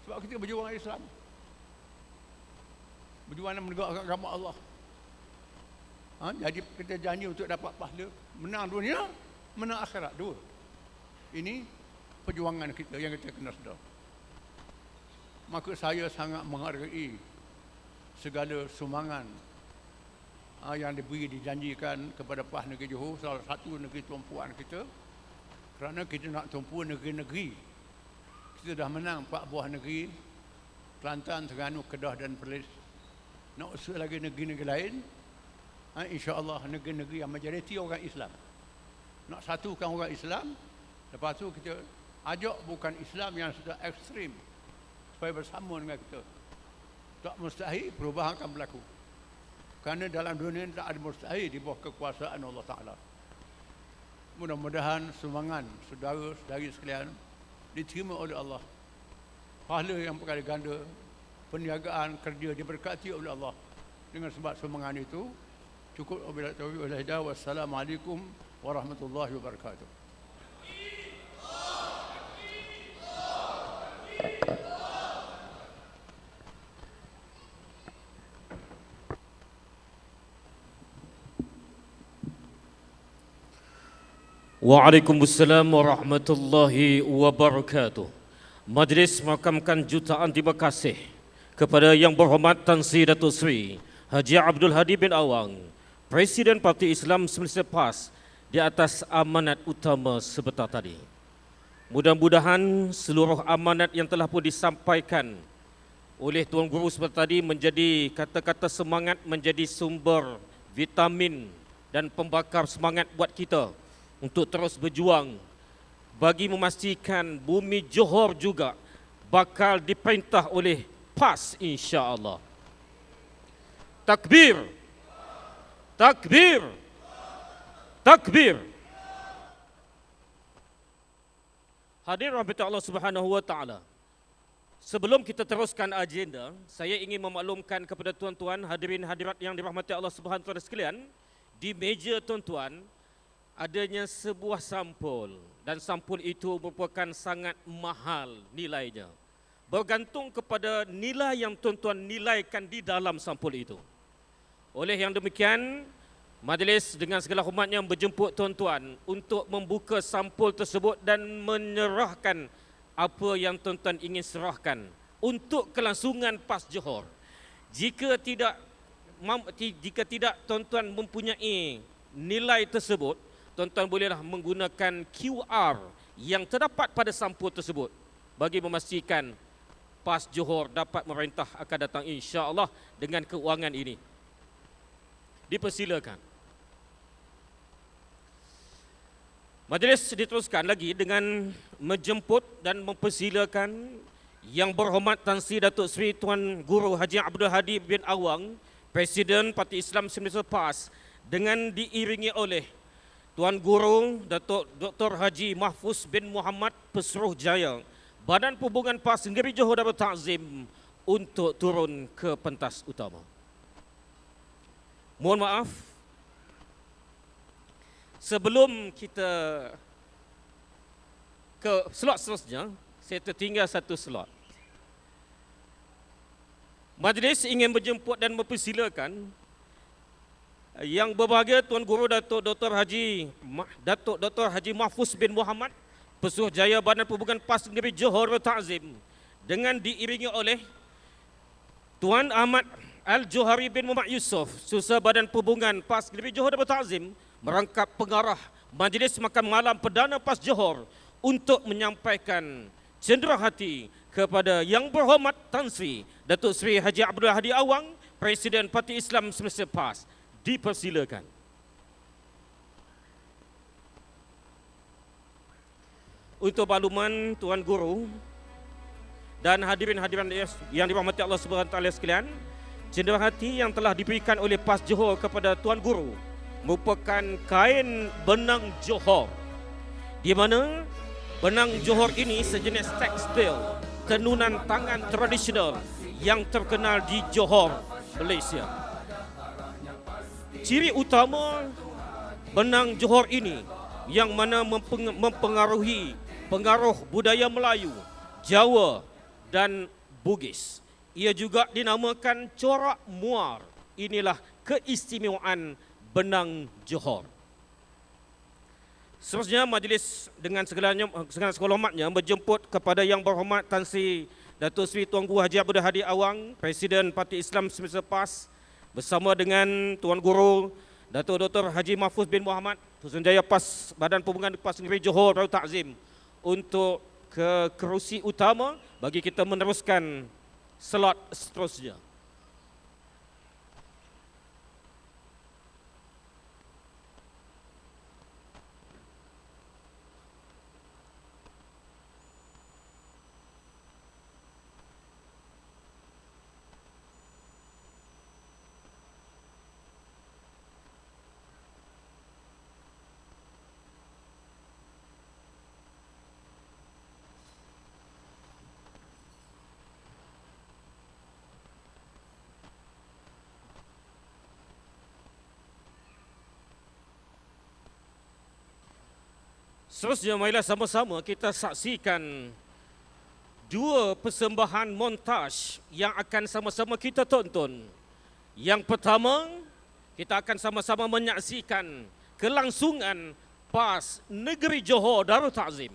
sebab kita berjuang Islam, berjuang menegakkan agama Allah. Jadi kita janji untuk dapat pahala, menang dunia, menang akhirat, dua. Ini perjuangan kita yang kita kena sedar. Maka saya sangat menghargai segala sumbangan yang diberi, dijanjikan kepada PAS Negeri Johor, salah satu negeri tumpuan kita. Kerana kita nak tumpu negeri-negeri. Kita dah menang 4 buah negeri, Kelantan, Terengganu, Kedah dan Perlis. Nak usul lagi negeri-negeri lain, insya-Allah negeri-negeri yang majoriti orang Islam. Nak satukan orang Islam, lepas tu kita ajak bukan Islam yang sudah ekstrim supaya bersama dengan kita. Tak mustahil perubahan akan berlaku. Kerana dalam dunia tak ada mustahil di bawah kekuasaan Allah Ta'ala. Mudah-mudahan sumbangan saudara-saudari sekalian diterima oleh Allah. Pahala yang berkali ganda, perniagaan, kerja diberkati oleh Allah. Dengan sebab sumbangan itu, cukup wabillahi taufiq wal hidayah. Wassalamualaikum warahmatullahi wabarakatuh. Waalaikumsalam warahmatullahi wabarakatuh. Majlis merakamkan jutaan terima kasih kepada Yang Berhormat Tan Sri Datuk Seri Haji Abdul Hadi bin Awang, Presiden Parti Islam Semasa PAS, di atas amanat utama sebentar tadi. Mudah-mudahan seluruh amanat yang telah pun disampaikan oleh Tuan Guru sebentar tadi menjadi kata-kata semangat, menjadi sumber vitamin dan pembakar semangat buat kita untuk terus berjuang bagi memastikan bumi Johor juga bakal diperintah oleh PAS, insya-Allah. Takbir. Takbir. Takbir. Hadirin rahmati Allah Subhanahu wa taala. Sebelum kita teruskan agenda, saya ingin memaklumkan kepada tuan-tuan hadirin hadirat yang dirahmati Allah Subhanahu wa taala sekalian, di meja tuan-tuan adanya sebuah sampul, dan sampul itu merupakan sangat mahal nilainya. Bergantung kepada nilai yang tuan-tuan nilaikan di dalam sampul itu. Oleh yang demikian, majlis dengan segala hormatnya berjemput tuan-tuan untuk membuka sampul tersebut dan menyerahkan apa yang tuan-tuan ingin serahkan untuk kelangsungan PAS Johor. Jika tidak tuan-tuan mempunyai nilai tersebut, tuan-tuan bolehlah menggunakan QR yang terdapat pada sampul tersebut. bagi memastikan PAS Johor dapat memerintah akan datang insya-Allah dengan keuangan ini. Dipersilakan. Majlis diteruskan lagi dengan menjemput dan mempersilakan Yang Berhormat Tan Sri Datuk Seri Tuan Guru Haji Abdul Hadi bin Awang, Presiden Parti Islam Semasa PAS, dengan diiringi oleh Tuan Guru Datuk Dr. Haji Mahfuz bin Muhammad Pesuruh Jaya, Badan Perhubungan PAS Negeri Johor Darul Ta'zim, untuk turun ke pentas utama. Mohon maaf, sebelum kita ke slot seterusnya, saya tertinggal satu slot. Majlis ingin menjemput dan mempersilakan Yang Berbahagia Tuan Guru Datuk Dr. Haji Mahfuz bin Muhammad Pesuruh Jaya, Badan Perhubungan PAS Negeri Johor Darul Ta'zim, dengan diiringi oleh Tuan Ahmad Al-Johari bin Muhammad Yusof, Susah Badan Perhubungan PAS Negeri Johor Darul Ta'zim, merangkap pengarah Majlis Makan Malam Perdana PAS Johor untuk menyampaikan cenderahati kepada Yang Berhormat Tan Sri Datuk Seri Haji Abdul Hadi Awang, Presiden Parti Islam Semasa PAS. Dipersilakan. Untuk makluman Tuan Guru dan hadirin-hadirin yang dirahmati Allah Subhanahu Wa Taala sekalian, cenderahati yang telah diberikan oleh PAS Johor kepada Tuan Guru merupakan kain benang Johor, di mana benang Johor ini sejenis tekstil tenunan tangan tradisional yang terkenal di Johor, Malaysia. Ciri utama benang Johor ini yang mana mempengaruhi pengaruh budaya Melayu, Jawa dan Bugis. Ia juga dinamakan corak muar. Inilah keistimewaan benang Johor. Seterusnya majlis dengan segala hormatnya menjemput kepada Yang Berhormat Tan Sri Datuk Seri Tuan Guru Haji Abdul Hadi Awang, Presiden Parti Islam Semasa PAS, bersama dengan Tuan Guru Datuk Dr. Haji Mahfuz bin Muhammad Pesuruh Jaya PAS, Badan Perhubungan PAS Negeri Johor Darul Ta'zim, untuk ke kerusi utama bagi kita meneruskan slot seterusnya. Seterusnya, marilah sama-sama kita saksikan dua persembahan montaj yang akan sama-sama kita tonton. Yang pertama, kita akan sama-sama menyaksikan kelangsungan PAS Negeri Johor Darul Ta'zim.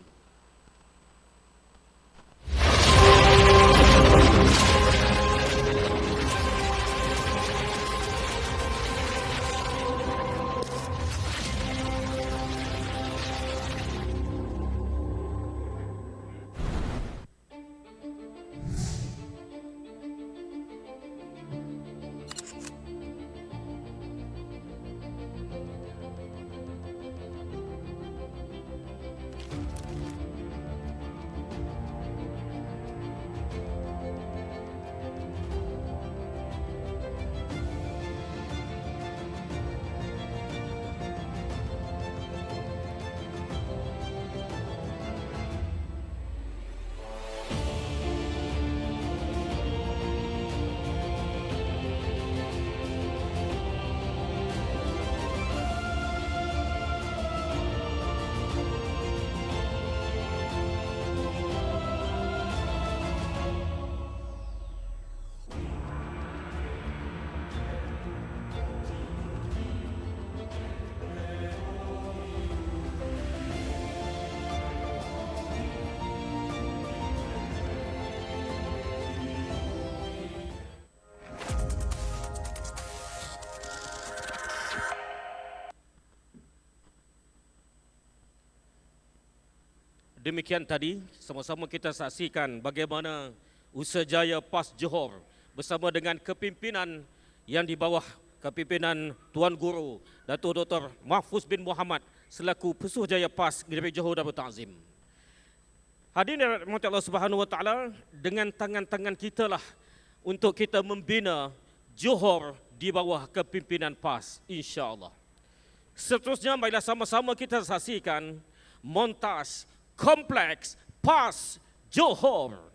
demikian tadi sama-sama kita saksikan bagaimana usaha jaya PAS Johor bersama dengan kepimpinan yang di bawah kepimpinan Tuan Guru Datuk Dr. Mahfuz bin Muhammad selaku Pesuruhjaya PAS Negeri Johor Darul Ta'zim. Hadirin yang dirahmati Allah Subhanahu Wa Taala, dengan tangan-tangan kita lah untuk kita membina Johor di bawah kepimpinan PAS, insya-Allah. Seterusnya marilah sama-sama kita saksikan montas Kompleks PAS Johor.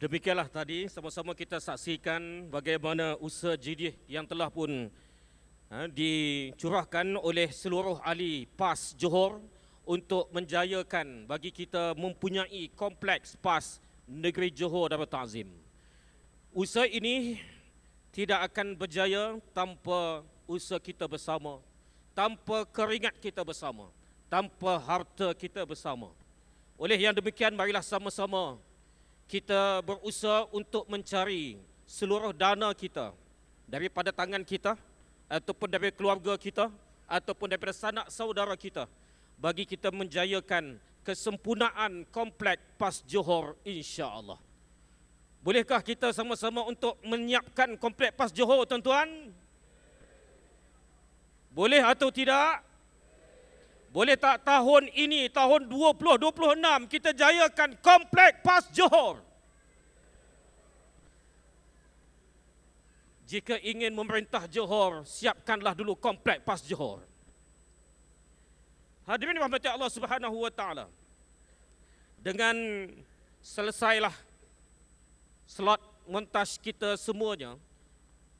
Demikianlah tadi sama-sama kita saksikan bagaimana usaha jidih yang telah pun dicurahkan oleh seluruh ahli PAS Johor untuk menjayakan bagi kita mempunyai kompleks PAS Negeri Johor Darul Ta'zim. Usaha ini tidak akan berjaya tanpa usaha kita bersama, tanpa keringat kita bersama, tanpa harta kita bersama. Oleh yang demikian, marilah sama-sama kita berusaha untuk mencari seluruh dana kita daripada tangan kita ataupun daripada keluarga kita ataupun daripada sanak saudara kita bagi kita menjayakan kesempurnaan kompleks PAS Johor, insya-Allah. Bolehkah kita sama-sama untuk menyiapkan kompleks PAS Johor, tuan-tuan? Boleh atau tidak? Boleh tak tahun ini, tahun 2026 kita jayakan kompleks PAS Johor? Jika ingin memerintah Johor, siapkanlah dulu kompleks PAS Johor. Hadirin rahmati Allah Subhanahu Wa Taala. Dengan selesailah slot montaj kita semuanya,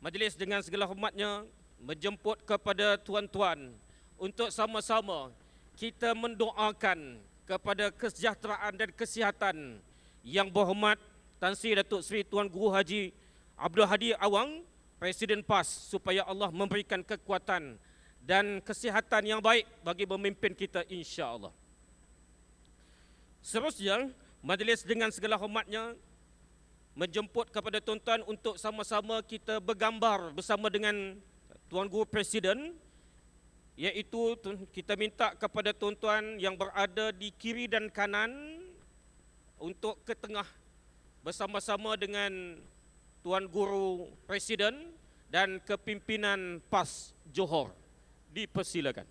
majlis dengan segala hormatnya menjemput kepada tuan-tuan untuk sama-sama kita mendoakan kepada kesejahteraan dan kesihatan Yang Berhormat Tan Sri Datuk Seri Tuan Guru Haji Abdul Hadi Awang, Presiden PAS, supaya Allah memberikan kekuatan dan kesihatan yang baik bagi memimpin kita, insya-Allah. Seterusnya, majlis dengan segala hormatnya menjemput kepada tuan-tuan untuk sama-sama kita bergambar bersama dengan Tuan Guru Presiden, iaitu kita minta kepada tuan-tuan yang berada di kiri dan kanan untuk ke tengah bersama-sama dengan Tuan Guru Presiden dan kepimpinan PAS Johor. Dipersilakan.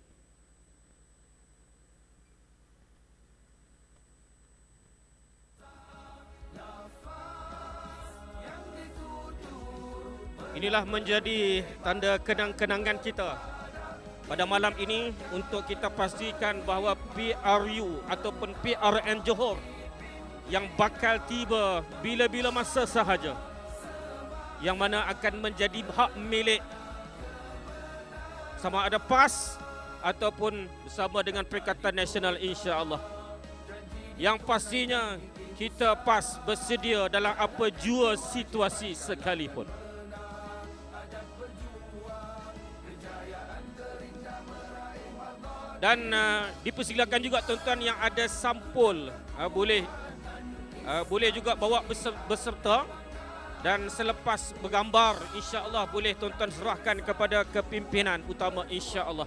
Inilah menjadi tanda kenang-kenangan kita pada malam ini untuk kita pastikan bahawa PRU ataupun PRN Johor yang bakal tiba bila-bila masa sahaja, yang mana akan menjadi hak milik sama ada PAS ataupun bersama dengan Perikatan Nasional, insya-Allah. Yang pastinya kita PAS bersedia dalam apa jua situasi sekalipun. Dan dipersilakan juga tuan-tuan yang ada sampul boleh juga bawa beserta, dan selepas bergambar insya-Allah boleh tuan-tuan serahkan kepada kepimpinan utama, insya-Allah.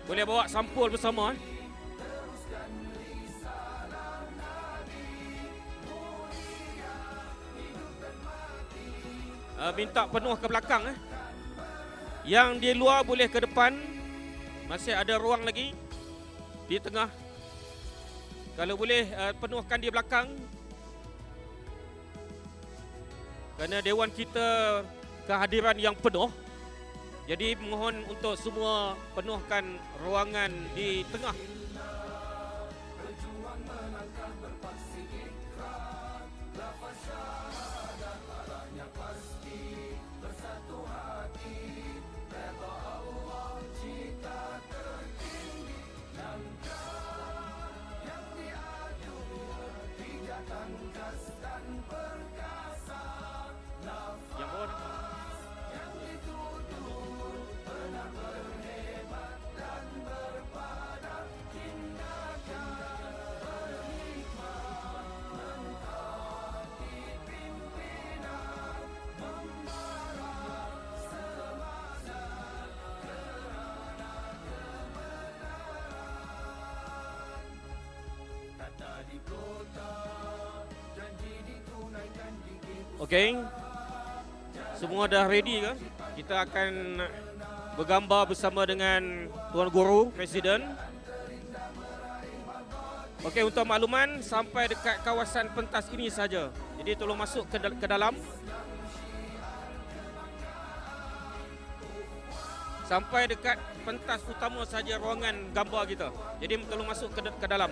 Boleh bawa sampul bersama. Minta penuh ke belakang. Yang di luar boleh ke depan. Masih ada ruang lagi di tengah. Kalau boleh penuhkan di belakang. Kerana dewan kita kehadiran yang penuh. Jadi mohon untuk semua penuhkan ruangan di tengah. Yang bawah. Okey. Semua dah ready ke? Kita akan bergambar bersama dengan Tuan Guru Presiden. Okey, untuk makluman sampai dekat kawasan pentas ini saja. Jadi tolong masuk ke dalam. Sampai dekat pentas utama saja ruangan gambar kita. Jadi tolong masuk ke dalam.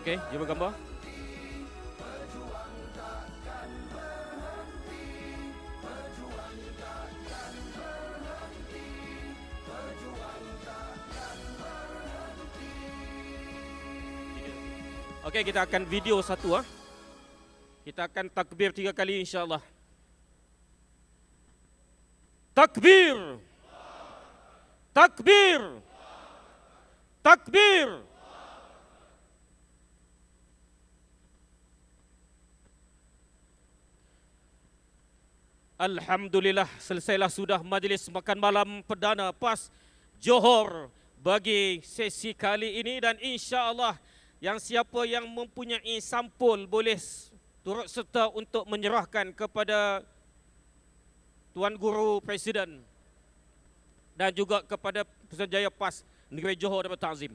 Okey, jom gambar. Okey, kita akan video satu . Kita akan takbir 3 kali insya-Allah. Takbir. Takbir. Takbir. Alhamdulillah, selesailah sudah majlis makan malam perdana PAS Johor bagi sesi kali ini, dan insya-Allah yang siapa yang mempunyai sampul boleh turut serta untuk menyerahkan kepada Tuan Guru Presiden dan juga kepada Putrajaya PAS Negeri Johor Darul Ta'zim.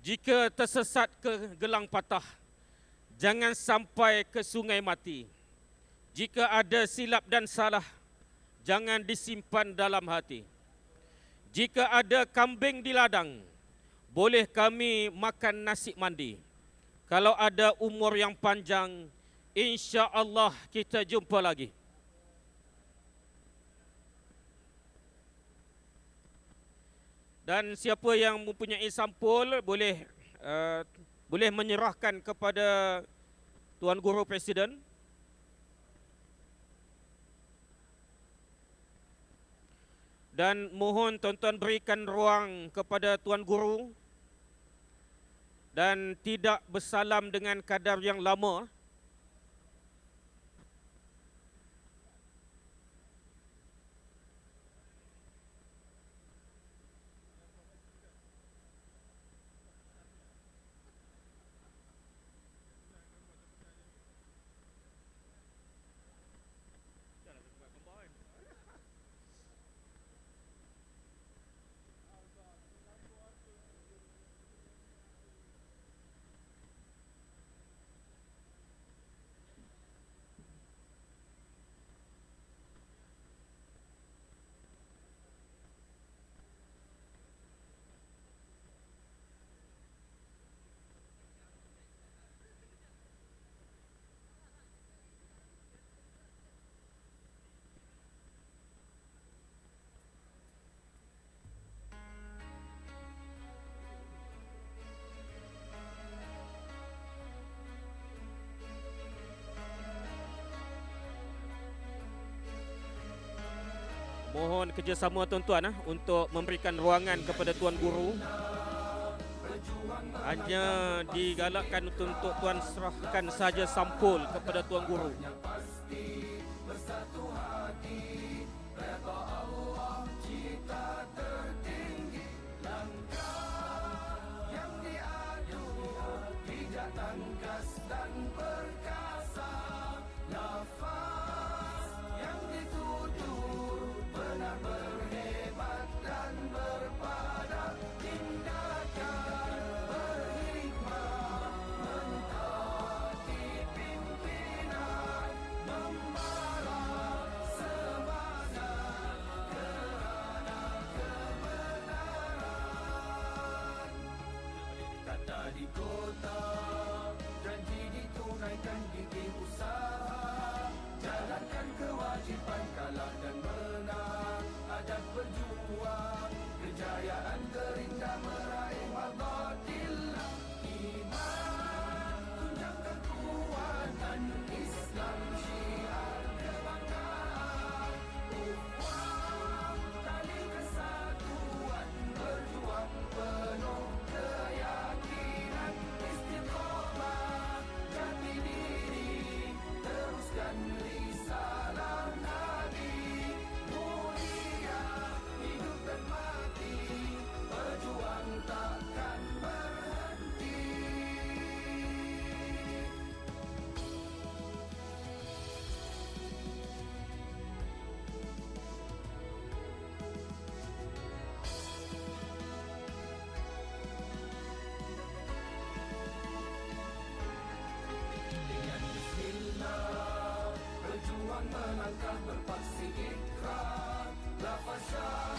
Jika tersesat ke gelang patah, jangan sampai ke sungai mati. Jika ada silap dan salah, jangan disimpan dalam hati. Jika ada kambing di ladang, boleh kami makan nasi mandi. Kalau ada umur yang panjang, insya-Allah kita jumpa lagi. Dan siapa yang mempunyai sampul boleh menyerahkan kepada Tuan Guru Presiden. Dan mohon tuan-tuan berikan ruang kepada Tuan Guru dan tidak bersalam dengan kadar yang lama. Mohon kerjasama tuan-tuan untuk memberikan ruangan kepada Tuan Guru. Hanya digalakkan untuk tuan serahkan saja sampul kepada Tuan Guru. Di kota, janji ditunaikan gigih usaha, jalankan kewajipan kalah dan menang, adab berjuang, kejayaan terindah meraih mardatillah. Iman, tunjang kekuatan Islam, syiar kebanggaan, ukhuwah, tali kesatuan, berjuang penuh keyakinan, istiqomah, jati diri, teruskan risalah Nabi, mulia, hidup dan mati, berjuang takkan berhenti. Dengan bismillah, berjuang melangkah berpaksi ikrar, lafaz syahadat